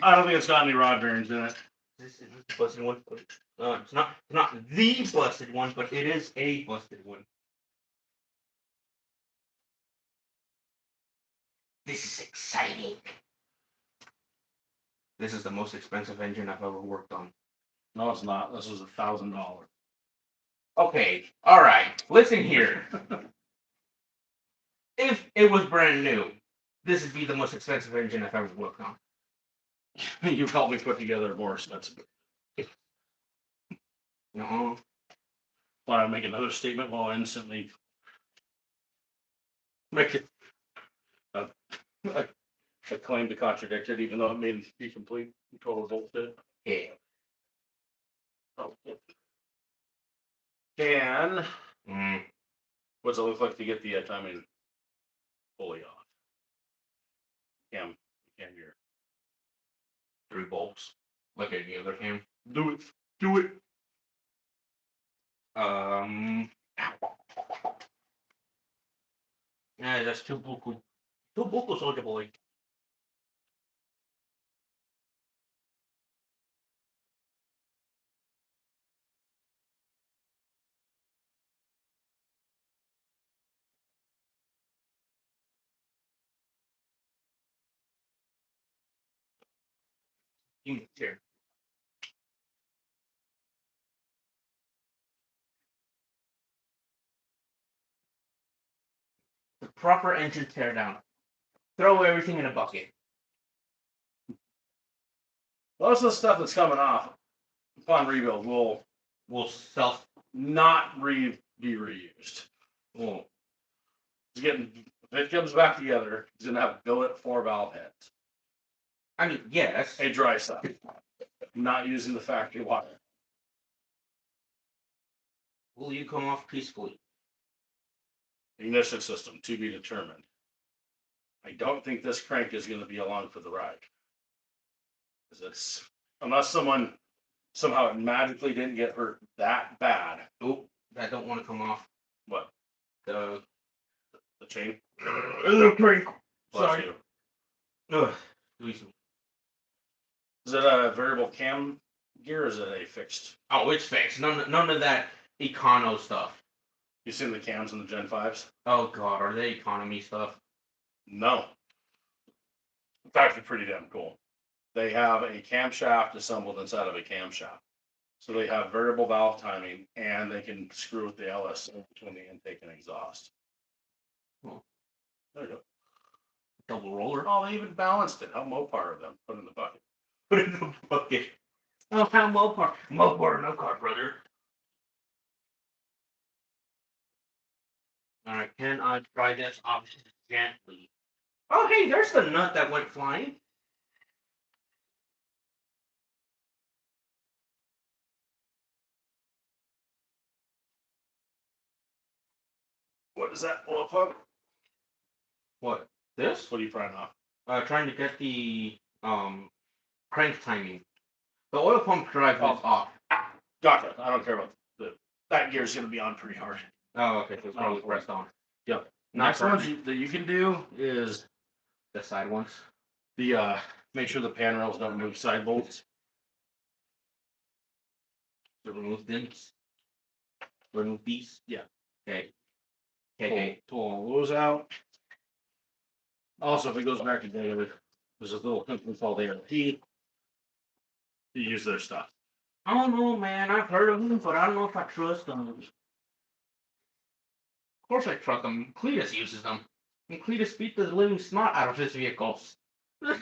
I don't think it's got any rod bearings in it. This is the busted one. It's not the busted one, but it is a busted one. This is exciting. This is the most expensive engine I've ever worked on. No, it's not. This was $1,000. Okay, all right. Listen here. If it was brand new, this would be the most expensive engine I've ever worked on. You've helped me put together a more expensive. No. Want to make another statement while I instantly make it a claim to contradict it, even though it may be complete and total bullshit. Yeah. Oh, and Mm. what's it look like to get the timing fully off? Cam, here. 3 bolts, like any other cam. Do it. Do it. Yeah, that's too buku. Too buku, soldier boy. Here. The proper engine tear down. Throw everything in a bucket. Most of the stuff that's coming off upon rebuild will We'll self. not be reused. Well, It's getting if it comes back together, he's gonna have billet 4 valve heads. I mean, yes. A dry stuff. Not using the factory water. Will you come off peacefully? Ignition system to be determined. I don't think this crank is gonna be along for the ride. Because it's unless someone somehow it magically didn't get hurt that bad. Oh, that don't want to come off. What? The chain? crank. Bless Sorry. you. Ugh. Is it a variable cam gear or is it a fixed? Oh, it's fixed. None of that econo stuff. You seen the cams in the Gen 5s? Oh god, are they economy stuff? No. It's actually pretty damn cool. They have a camshaft assembled inside of a camshaft. So they have variable valve timing and they can screw with the LS between the intake and exhaust. Oh. There you go. Double roller. Oh, they even balanced it. How Mopar of them. Put it in the bucket. Put it in the bucket. Oh, how Mopar. Mopar, no car, brother. Alright, can I try this off gently? Oh, hey, there's the nut that went flying. What is that oil pump? What? This? What are you prying off? Trying to get the crank timing. The oil pump drive is off. Gotcha. I don't care about that gear's gonna be on pretty hard. Oh, okay, so it's probably pressed on. Yep. Not Next one that you can do is the side ones. the make sure the pan rails don't move side bolts. To remove things. Remove these. Yeah. Okay. Okay. Pull all those out. Also, if it goes back to David, there's a little company called ARP. You use their stuff. I don't know, man. I've heard of them, but I don't know if I trust them. Of course I trust them. Cletus uses them. And Cletus beat the living snot out of his vehicles. They've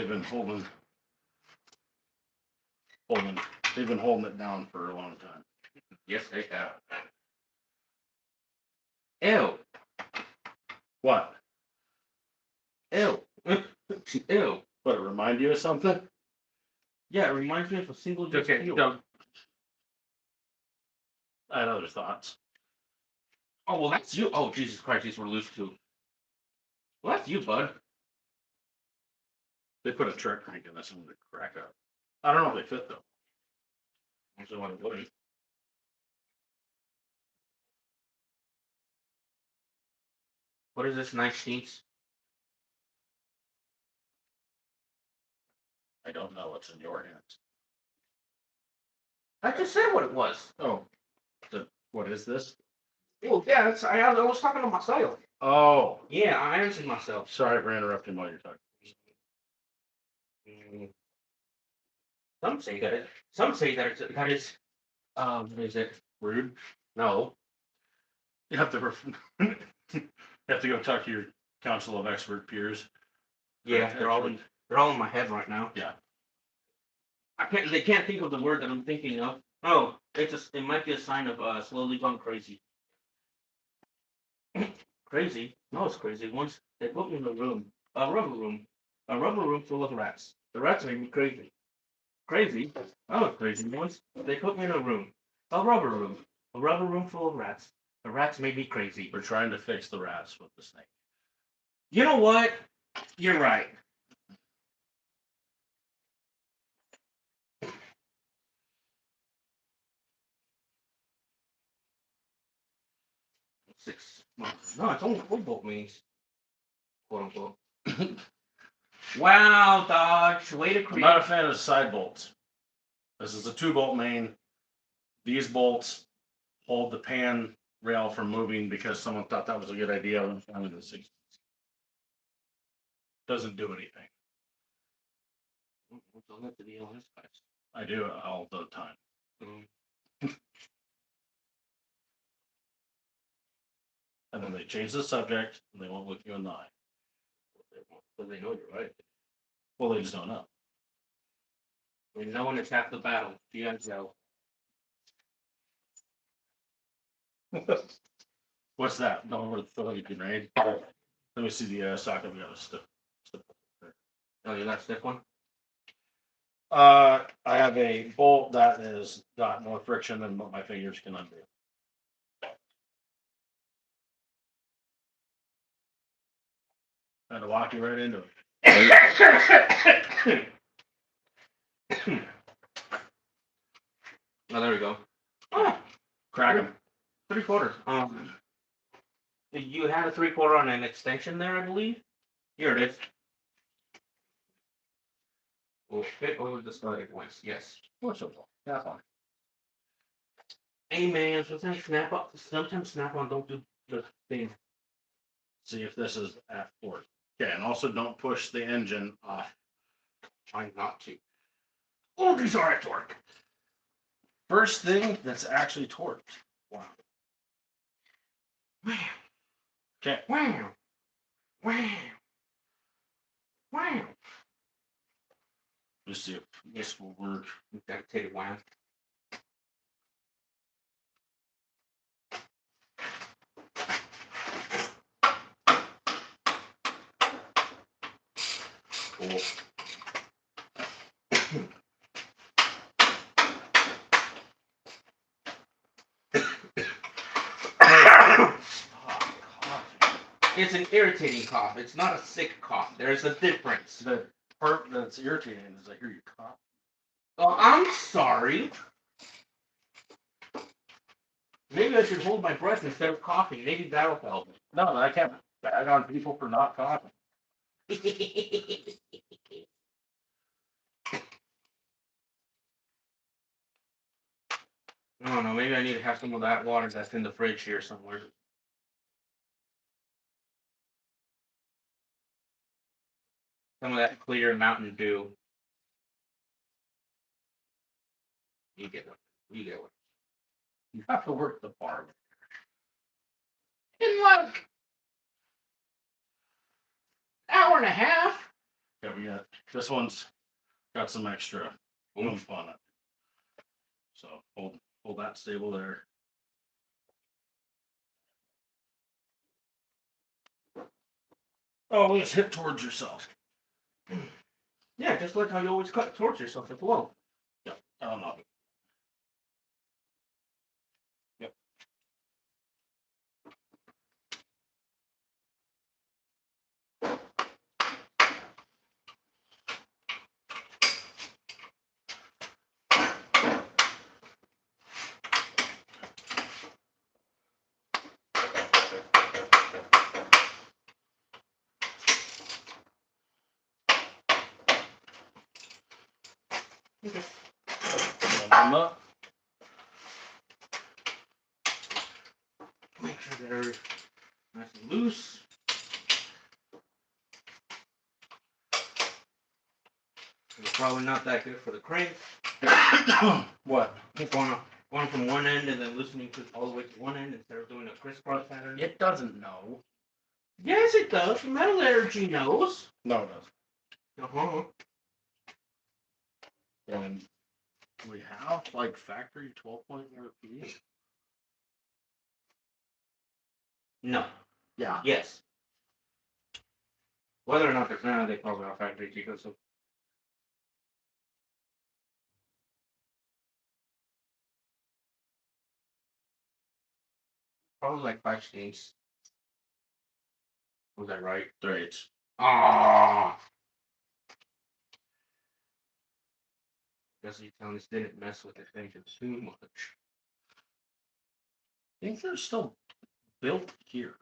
been holding. They've been holding it down for a long time. Yes, they have. Ew. What? Ew. Ew. What? It remind you of something? Yeah, it reminds me of a single use Okay, fuel. don't. I had other thoughts. Oh, well, that's you. Oh, Jesus Christ, these were loose too. Well, that's you, bud. They put a truck crank in this one to crack up. I don't know if they fit though. Actually, want to wouldn't. What is this, 19th? I don't know what's in your hands. I just said what it was. Oh, what is this? Well, yeah, I was talking to myself. Oh, Yeah, I answered myself. sorry for interrupting while you're talking. Some say that it. Some say that it's. Is it rude? No. You have to. You have to go talk to your council of expert peers. Yeah, they're all in my head right now. Yeah. They can't think of the word that I'm thinking of. Oh, it might be a sign of slowly gone crazy. Crazy? No, it's crazy. Once they put me in a room, a rubber room full of rats. The rats made me crazy. Crazy? I was crazy once. They put me in a rubber room full of rats. The rats made me crazy. We're trying to fix the rats with the snake. You know what? You're right. 6 months. No, it's only 4 bolt mains. Quote unquote. Wow, Dodge, way to I'm create. not a fan of side bolts. This is a 2-bolt main. These bolts hold the pan rail from moving because someone thought that was a good idea when founding the 60s. Doesn't do anything. Don't let the DLS guys. I do it all the time. And then they change the subject and they won't look you in the eye. But they know you're right. Well, they just don't know. And no one is half the battle. You guys know. What's that? No, we're throwing grenade. Let me see the socket. We got a stiff. Oh, you got a stiff one? I have a bolt that has got more friction than what my fingers can undo. Had to walk you right into it. Oh, there we go. Oh, Crack them. 3/4. You had a 3/4 on an extension there, I believe. Here it is. Will fit over the starting points. Yes. What's up? That's on. Hey man, sometimes Snap-on don't do the thing. See if this is at torque. Okay, and also don't push the engine off. Trying not to. Oh, these are at torque. First thing that's actually torqued. Wow. Wow. Okay. Wow. Wow. Wow. Let's see if this will work. Gotta take it wow. Cool. It's an irritating cough. It's not a sick cough. There's a difference. The part that's irritating is I hear you cough. Oh, I'm sorry. Maybe I should hold my breath instead of coughing. Maybe that'll help. No, I can't bag on people for not coughing. I don't know. Maybe I need to have some of that water that's in the fridge here somewhere. Some of that clear Mountain Dew. You get one. You get one. You have to work the farm. In like hour and a half. Yeah, we got this one's got some extra oomph on it. So hold that stable there. Oh, just hit towards yourself. Yeah, just like how you always cut towards yourself at the low. Yep. I don't know. Yep. Okay. Them up. Make sure they're nice and loose. It's probably not that good for the crank. What? Going from one end and then loosening to all the way to one end instead of doing a crisscross pattern. It doesn't know. Yes, it does. Metal Energy knows. No, it doesn't. Uh-huh. And we have like factory 12-point RPE. No. Yeah. Yes. Whether or not they're now, they probably are factory because of. Probably like 5/8. Was that right? 3/8. Ah. Guess you telling us didn't mess with the engine too much. I think there's still built here.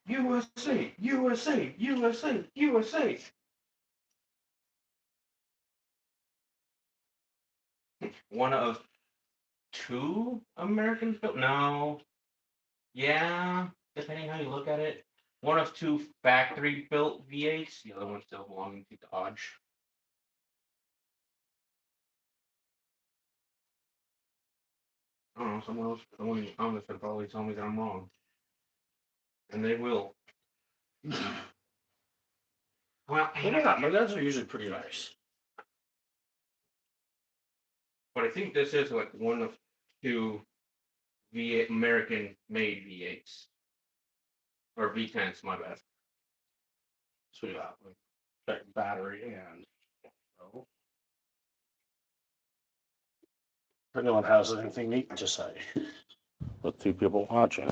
USA, USA, USA, USA. One of two Americans built? No. Yeah, depending how you look at it. One of two factory built V8s, the other one still belonging to Dodge. I don't know, someone in the comments could probably tell me that I'm wrong. And they will. Well, Yeah, my guys are usually pretty nice. but I think this is like one of two V8 American made V8s. Or V10s, my bad. So we got like check battery and. Oh. If anyone has anything neat to say, with two people watching.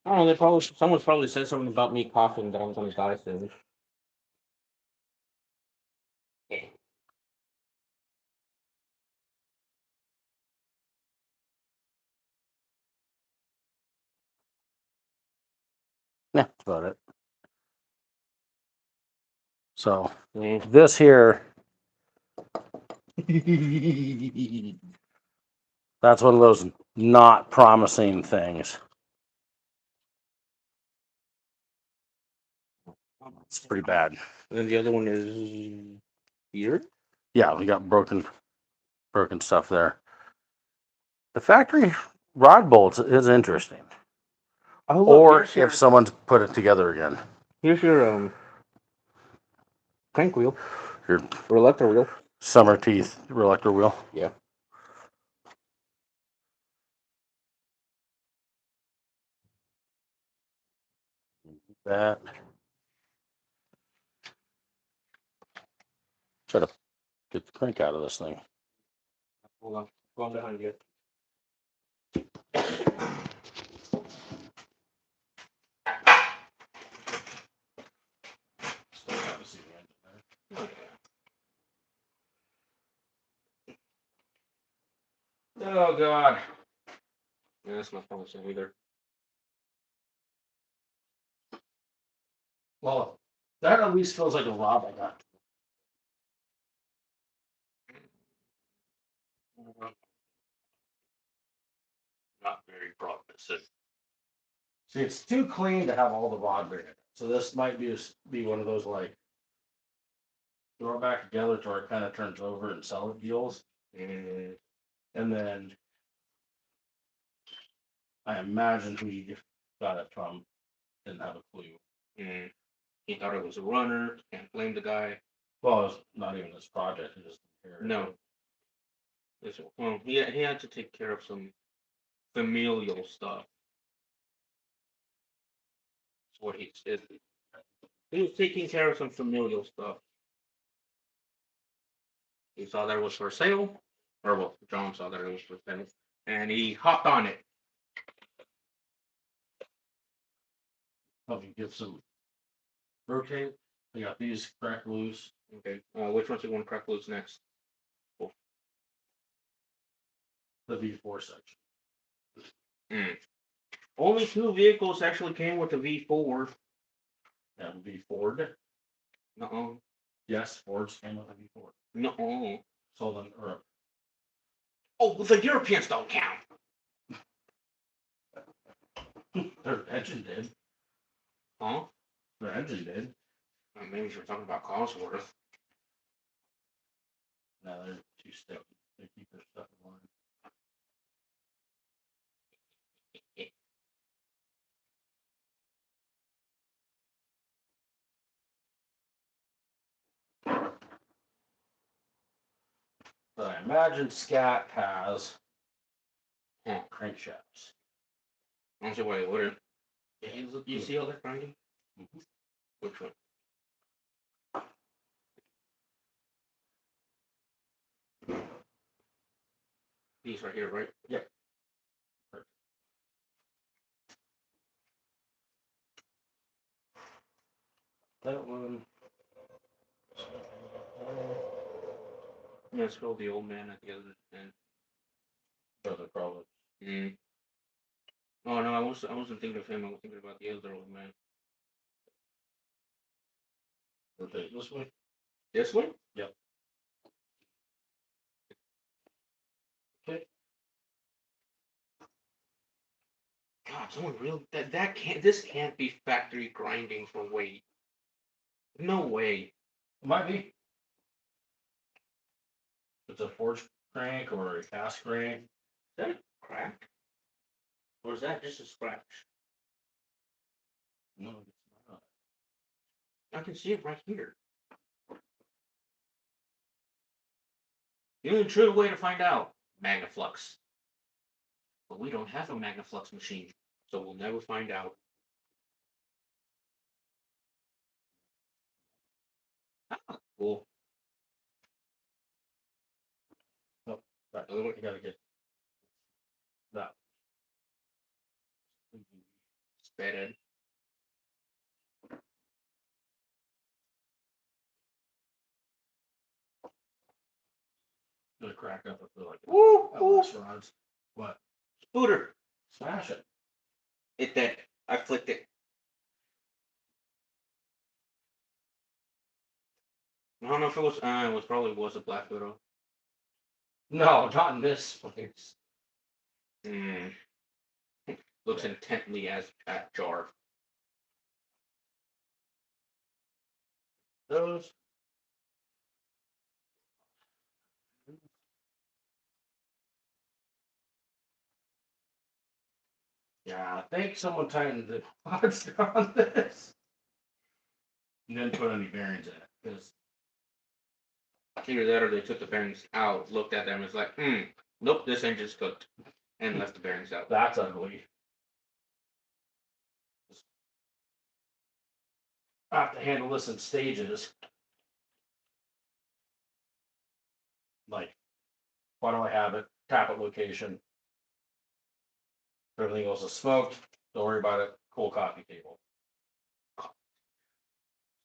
I don't know, someone's probably said something about me coughing that I'm gonna die soon. Yeah, that's about it. So this here, that's one of those not promising things. It's pretty bad. And then the other one is here. Yeah, we got broken stuff there. The factory rod bolts is interesting. Oh, look, Or here's your, if someone's put it together again. here's your crank wheel Your or electro wheel. summer teeth reluctor wheel. Yeah. That. Try to get the crank out of this thing. Hold on, go on behind you. Oh God. Yeah, that's not promising either. Well, that at least feels like a rod I got. Not very promising. See, it's too clean to have all the rod in it. So this might be one of those like throw it back together to where it kind of turns over and sell it deals. And then I imagine who you got it from didn't have a clue. Mm. He thought it was a runner. Can't blame the guy. Well, it's not even this project. It just No. Well, he had to take care of some familial stuff. That's what he said. He was taking care of some familial stuff. He saw that it was for sale, or well, John saw that it was for sale, and he hopped on it. Let me get some rotate. I got these crack loose. Okay. Which one's you want to crack loose next? The V4 section. Mm. Only two vehicles actually came with the V4. Yeah, V Ford. No. Yes, Ford's came with a V4. No. So then, or Oh, the Europeans don't count. their engine did. Huh? Their engine did. Maybe we're talking about Cosworth. No, they're too sticky. They keep their stuff in line. But I imagine Scat has crankshafts. I don't see why they wouldn't. You see all that grinding? Mhm. Which one? These right here, right? Yep. That one. Yeah, scroll the old man at the other end. Those are probably. Mm. Oh no, I wasn't thinking of him. I was thinking about the other old man. Rotate this way. This one? Yep. Okay. God, someone real that can't. This can't be factory grinding for weight. No way. It might be. It's a forge crank or a cast crank. Is that a crack? Or is that just a scratch? No, it's not. I can see it right here. The only true way to find out, Magnaflux. But we don't have a Magnaflux machine, so we'll never find out. Ah, cool. Right. You gotta get that. Sped. Gonna crack up with like Woo! LS rods. What? Spooter. Smash it. It did. I flicked it. I don't know if it was probably was a Black Widow. No, not in this place. Hmm. Looks intently at Jar. Those. Yeah, I think someone tightened the pods on this. And didn't put any bearings in it. Because Either that or they took the bearings out, looked at them, and was like, nope, this engine's cooked. And left the bearings out. that's ugly. I have to handle this in stages. Like, why do I have it? Tap it location. Everything else is smoked. Don't worry about it. Cool coffee table.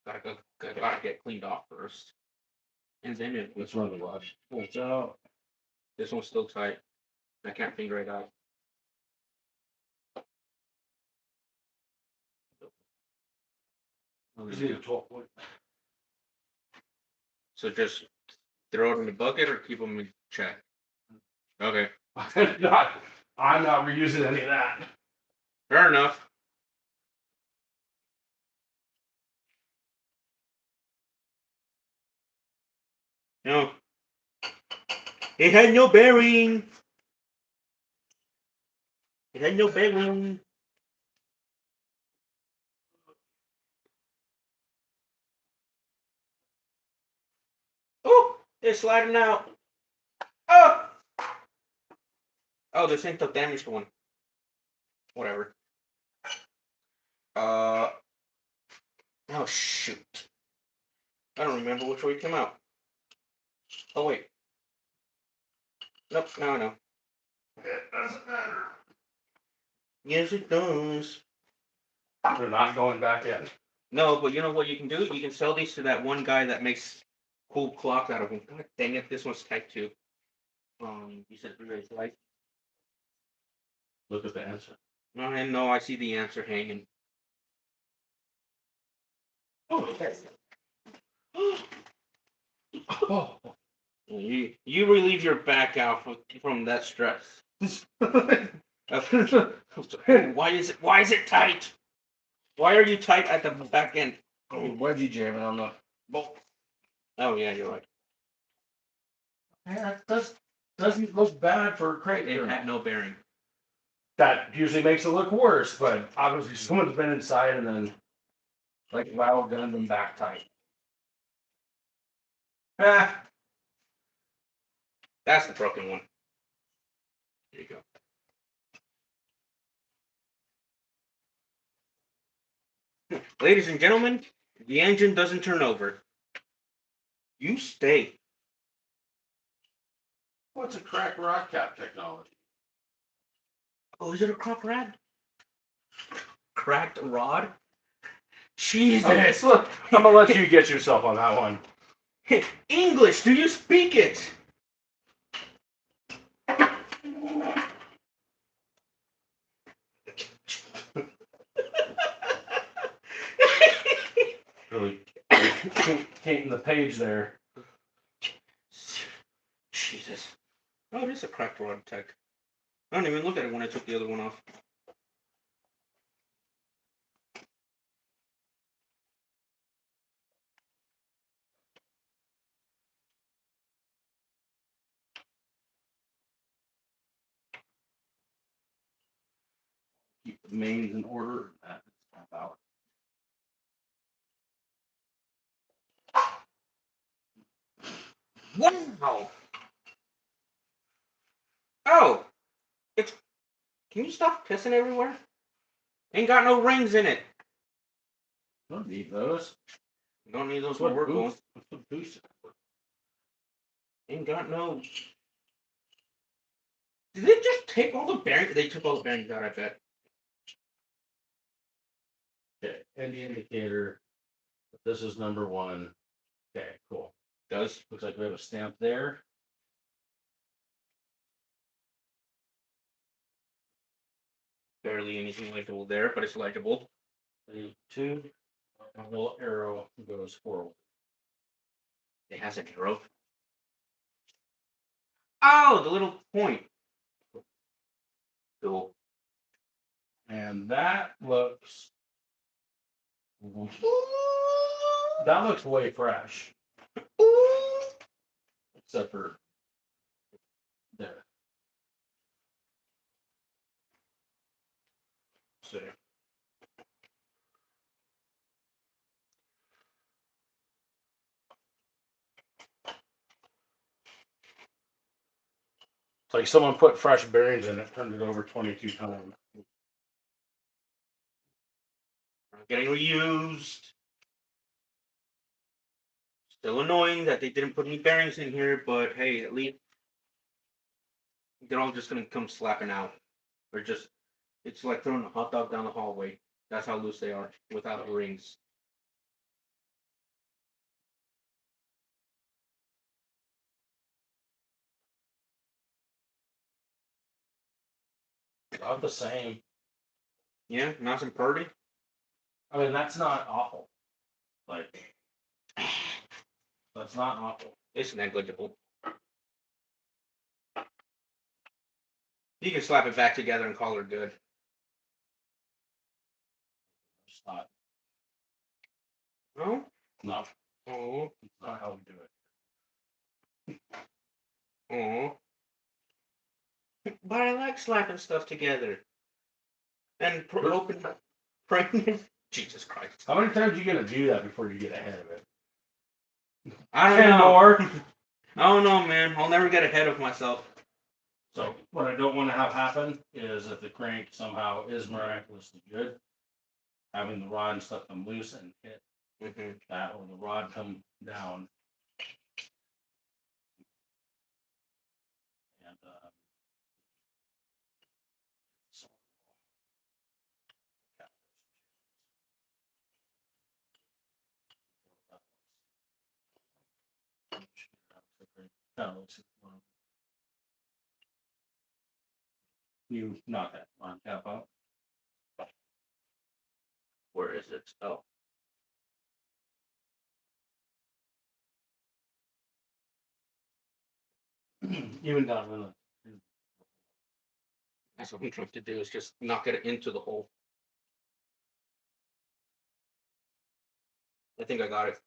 Gotta get cleaned off first. And then it Let's run the rush. Watch out. This one's still tight. I can't finger it out. You need a 12-point. So just throw it in the bucket or keep them in check. Okay, I'm not reusing any of that. fair enough. No, it had no bearing. It had no bearing. Oh, it's sliding out. Oh, oh, this ain't the damaged one. Whatever. Oh shoot. I don't remember which way it came out. Oh wait. Nope, now I know. It doesn't matter. Yes, it does. They're not going back in. No, but you know what you can do? You can sell these to that one guy that makes cool clocks out of them. God dang it, this one's type 2. You said 3 days, right? Look at the answer. No, and no, I see the answer hanging. Oh, okay. Oh. You relieve your back out from that stress. Why is it tight? Why are you tight at the back end? Wedgie jamming on the bolt. Oh yeah, you're right. Yeah, that doesn't look bad for a crate. It had no bearing. That usually makes it look worse, but obviously someone's been inside and then like wow gunned them back tight. Ah. That's the broken one. There you go. Ladies and gentlemen, the engine doesn't turn over. You stay. What's a crack rock cap technology? Oh, is it a cracked rod? Cracked rod? Jesus. Okay, so look, I'm gonna let you get yourself on that one. English, do you speak it? Really painting the page there. Jesus. Oh, it is a cracked rod tech. I don't even look at it when I took the other one off. Keep the mains in order. That's about. Wow. Oh, it's. Can you stop pissing everywhere? Ain't got no rings in it. Don't need those. Don't need those That's for what work going. boost. That's what boost. Ain't got no. Did they just take all the bearings? They took all the bearings out, I bet. Okay, and the indicator. This is number 1. Okay, cool. Does. Looks like we have a stamp there. Barely anything legible there, but it's legible. 2. A little arrow goes forward. It has an arrow. Oh, the little point. Cool. And that looks. That looks way fresh. Except for there. See. It's like someone put fresh bearings in it, turned it over 22 times. Getting reused. Still annoying that they didn't put any bearings in here, but hey, at least they're all just gonna come slapping out. Or just, it's like throwing a hot dog down the hallway. That's how loose they are without the rings. About the same. Yeah, nice and purdy. I mean, that's not awful. Like, that's not awful. It's negligible. You can slap it back together and call her good. It's not. No? No. Oh. It's not how we do it. Oh. But I like slapping stuff together. And hoping, praying. Jesus Christ. How many times are you gonna do that before you get ahead of it? I don't 10 know. more. I don't know, man. I'll never get ahead of myself. So what I don't want to have happen is if the crank somehow is miraculously good, having the rod and stuff come loose and hit that, or the rod come down. And so, you knock that on cap out. Where is it? Oh. Even down in the. That's what I'm trying to do, is just knock it into the hole. I think I got it.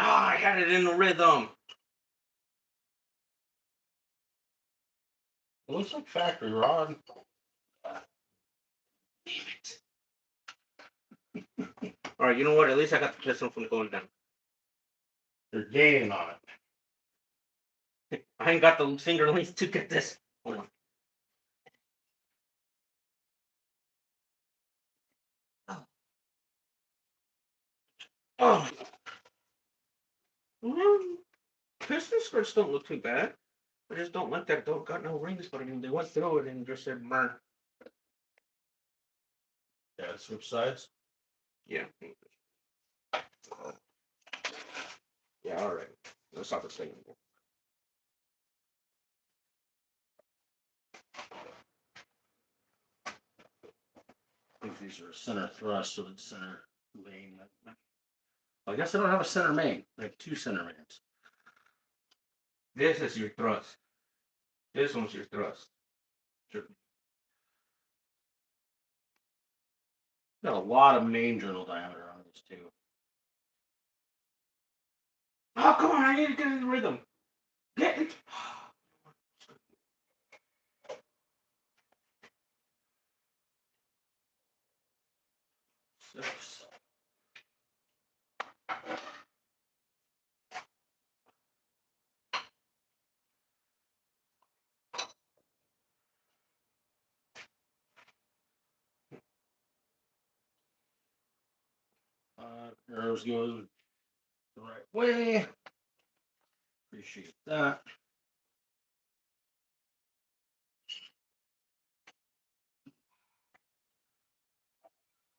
Ah, I had it in the rhythm. It looks like factory rod. Damn it. All right, you know what? At least I got the piston from going down. You're gaining on it. I ain't got the finger length to get this. Hold on. Oh. Well, piston skirts don't look too bad. I just don't like that. Don't got no rings, but I mean, they went through it and just said burn. Yeah, switch sides. Yeah. Yeah, all right. That's not the same anymore. I think these are center thrust, so it's center main. I guess I don't have a center main. I have two center mains. This is your thrust. This one's your thrust. Sure. Got a lot of main journal diameter on these two. Oh, come on! I need to get in the rhythm. Get it. Six. Arrows go the right way. Appreciate that.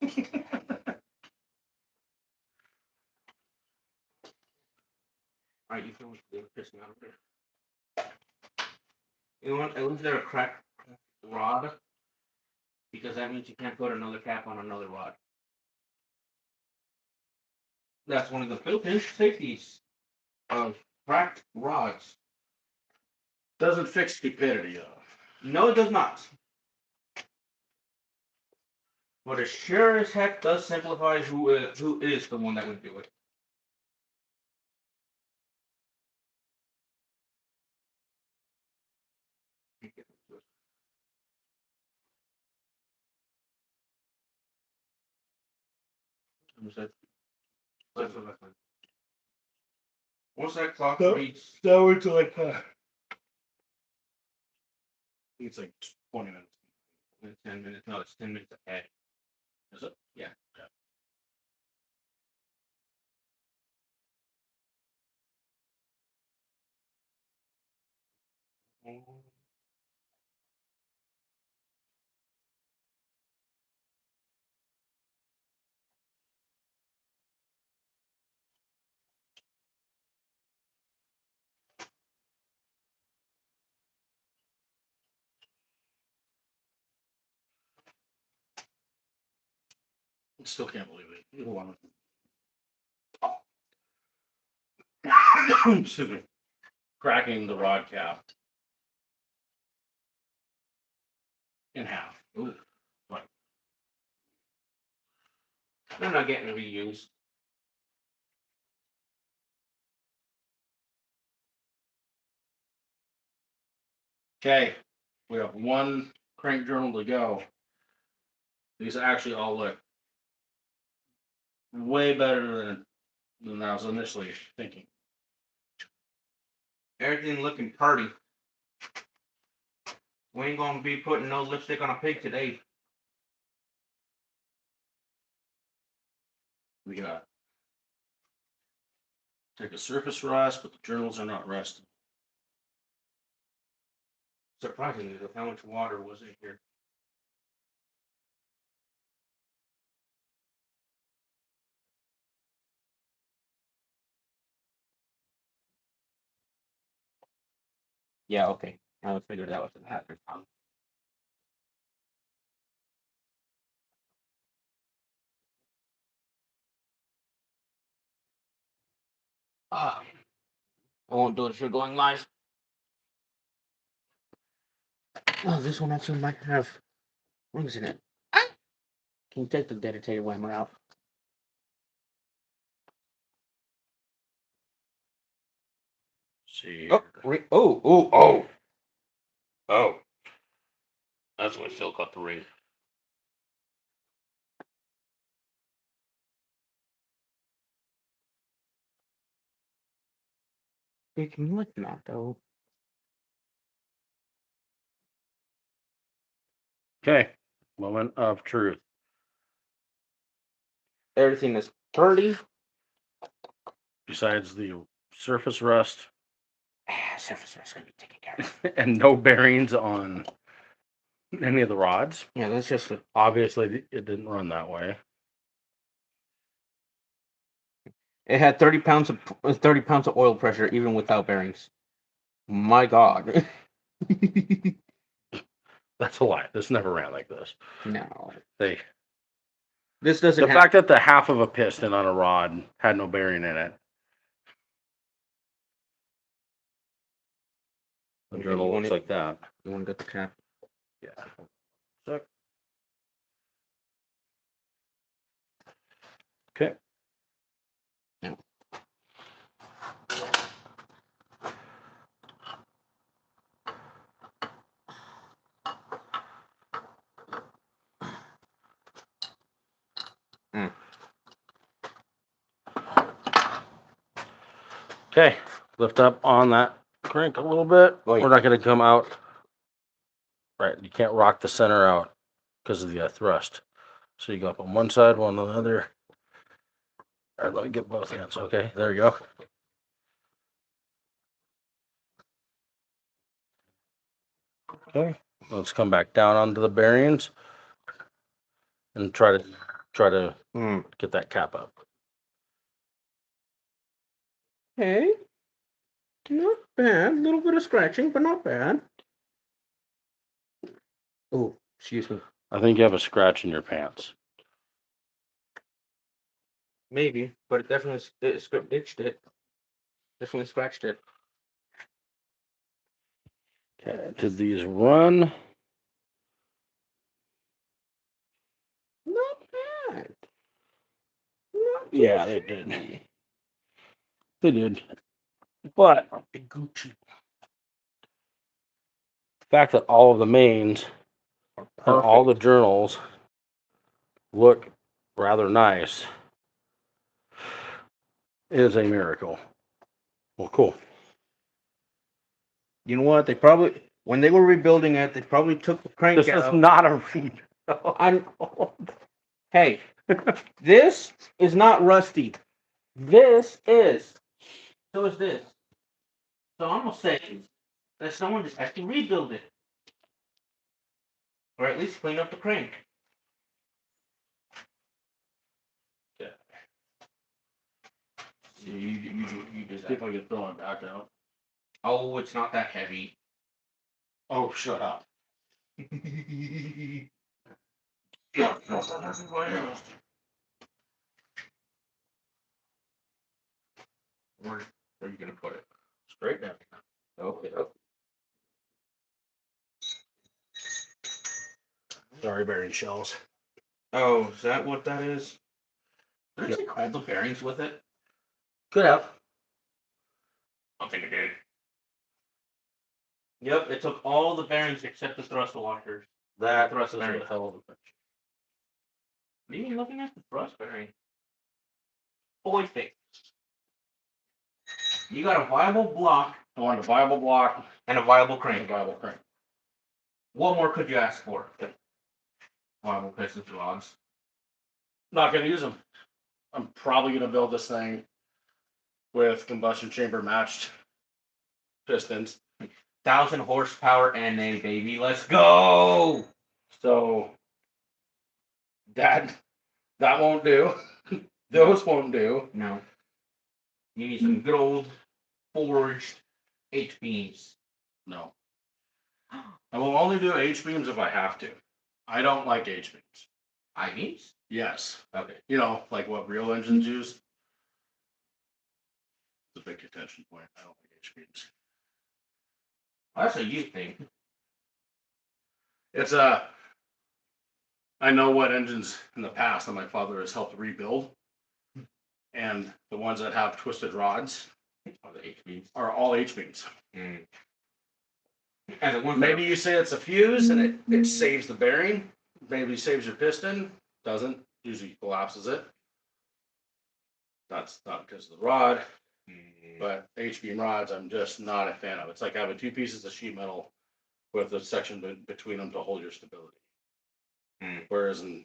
All right, you feel they're pissing out of here. You know what? At least they're a cracked rod, because that means you can't put another cap on another rod. That's one of the built-in safeties of cracked rods. Doesn't fix stupidity though. No, it does not. But it sure as heck does simplify who is the one that would do it. Once that clock No. reads, That was like it's like 20 minutes. 10 minutes. No, it's 10 minutes ahead. Is it? Yeah. I still can't believe it. Either one. Excuse me. Cracking the rod cap in half. Ooh. Right. They're not getting reused. Okay, we have one crank journal to go. These actually all look way better than I was initially thinking. Everything looking party. We ain't gonna be putting no lipstick on a pig today. We got take a surface rust, but the journals are not rusted. Surprisingly, with how much water was in here. Yeah, okay. I figured that was the hazard. I won't do it if you're going live. Oh, this one actually might have rings in it. Can you take the dedicated whammer out? See. Oh. That's when Phil cut the ring. Hey, can you like not though? Okay, moment of truth. Everything is 30. Besides the surface rust Surface is gonna be taken care of. and no bearings on any of the rods. Yeah, that's just Obviously, it didn't run that way. it had 30 pounds of oil pressure even without bearings. My God. That's a lie. This never ran like this. No. They This doesn't the have fact that the half of a piston on a rod had no bearing in it. The Okay, journal you looks want like that. you want to get the cap? Yeah. Sec. Okay. Yeah. Okay. Lift up on that crank a little bit. Wait. We're not going to come out. Right. You can't rock the center out because of the thrust. So you go up on one side, one on the other. All right, let me get both hands. Okay, there you go. Okay, let's come back down onto the bearings and try to get that cap up. Okay. Not bad. A little bit of scratching, but not bad. Oh, excuse me. I think you have a scratch in your pants. Maybe, but it definitely itched it. Definitely scratched it. Okay, did these run? Not bad. Not Yeah, they did. They did. But the Gucci. The fact that all of the mains and all the journals look rather nice is a miracle. Well, cool. You know what? They probably when they were rebuilding it, they probably took the crank This out. is not a rebuild. Hey, this is not rusty. This is. So is this. So I'm gonna say that someone just has to rebuild it, or at least clean up the crank. You just. See if I can throw it back out. Oh, it's not that heavy. Oh, shut up. Where are you gonna put it? Straight down. Okay. Sorry, bearing shells. Oh, is that what that is? Did it take all the bearings with it? Could have. I don't think it did. Yep, it took all the bearings except the thrust washers. That Thrust is bearing. a hell of a picture. What are you even looking at the thrust bearing? Boy fix. You got a viable block I want a viable block and a viable and a crank. viable crank. What more could you ask for? Viable pistons rods. Not gonna use them. I'm probably gonna build this thing with combustion chamber matched pistons. 1,000 horsepower NA, baby. Let's go! So that won't do. Those won't do. No. You need some good old forged H beams. No. I will only do H beams if I have to. I don't like H beams. I beams? Yes. Okay. You know, like what real engines use. It's a big contention point. I don't like H beams. That's a you thing. It's I know what engines in the past that my father has helped rebuild, and the ones that have twisted rods Oh, the H beams. are all H beams. And the ones Maybe you say it's a fuse and it saves the bearing. Maybe saves your piston. Doesn't. Usually collapses it. That's not because of the rod, but H beam rods I'm just not a fan of. It's like having two pieces of sheet metal with a section between them to hold your stability. Whereas in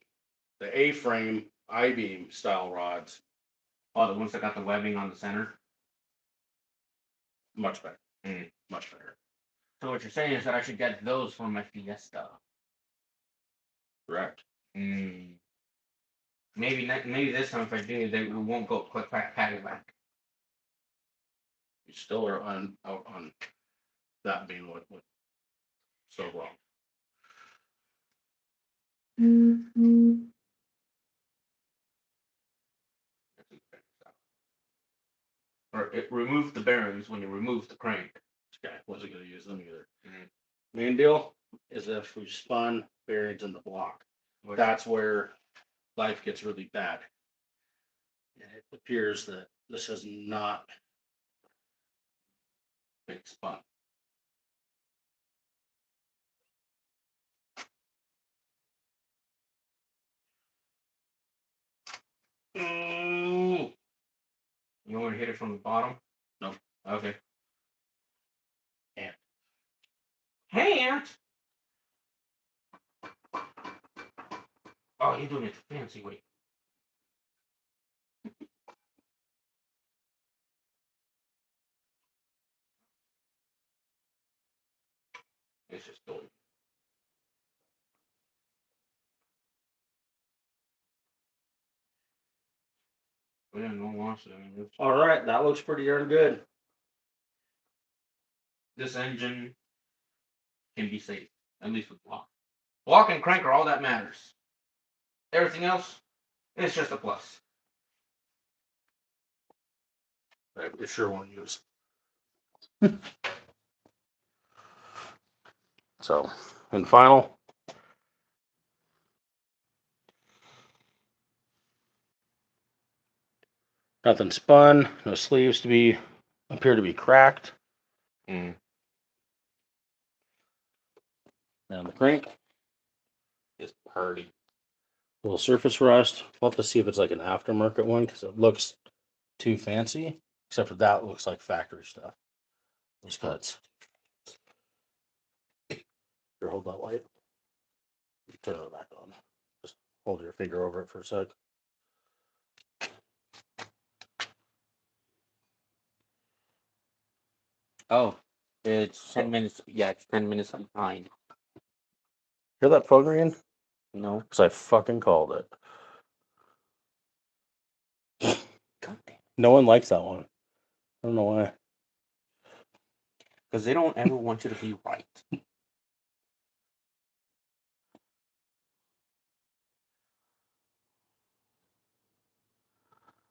the A-frame I-beam style rods, oh, the ones that got the webbing on the center. much better. Much better. So what you're saying is that I should get those for my Fiesta. Correct. Maybe maybe this time if I do, they won't go quick patty back. You still are out on that being what so wrong. Or it removed the bearings when you remove the crank. This guy wasn't going to use them either. Mhm. Main deal is if we spun bearings in the block, that's where life gets really bad. And it appears that this has not been spun. Ooh. You want to hit it from the bottom? No. Okay. Hand. Hand? Oh, you're doing it the fancy way. It's just going. We didn't know wash it. I mean, All right, that looks pretty darn good. this engine can be safe, at least with block. Block and crank are all that matters. Everything else, it's just a plus. I sure won't use. So, in final, nothing spun. No sleeves appear to be cracked. And the crank is purdy. Little surface rust. We'll have to see if it's like an aftermarket one because it looks too fancy. Except for that looks like factory stuff. Those cuts. Here, hold that light. Turn it back on. Just hold your finger over it for a sec. Oh, it's 10 minutes. Yeah, it's 10 minutes behind. Hear that phone ringing? No. Because I fucking called it. God damn. No one likes that one. I don't know why. Because they don't ever want you to be right.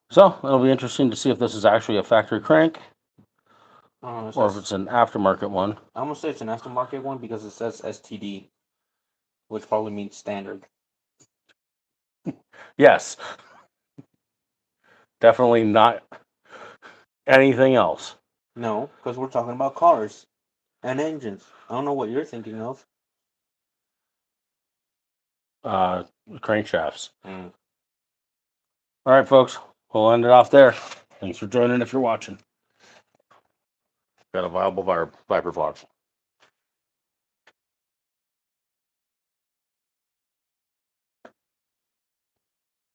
So it'll be interesting to see if this is actually a factory crank Oh, or if it's an aftermarket one. I'm gonna say it's an aftermarket one because it says STD, which probably means standard. Yes. Definitely not anything else. No, because we're talking about cars and engines. I don't know what you're thinking of. Crankshafts. Mm. All right, folks. We'll end it off there. Thanks for joining if you're watching. Got a viable Viper vlog.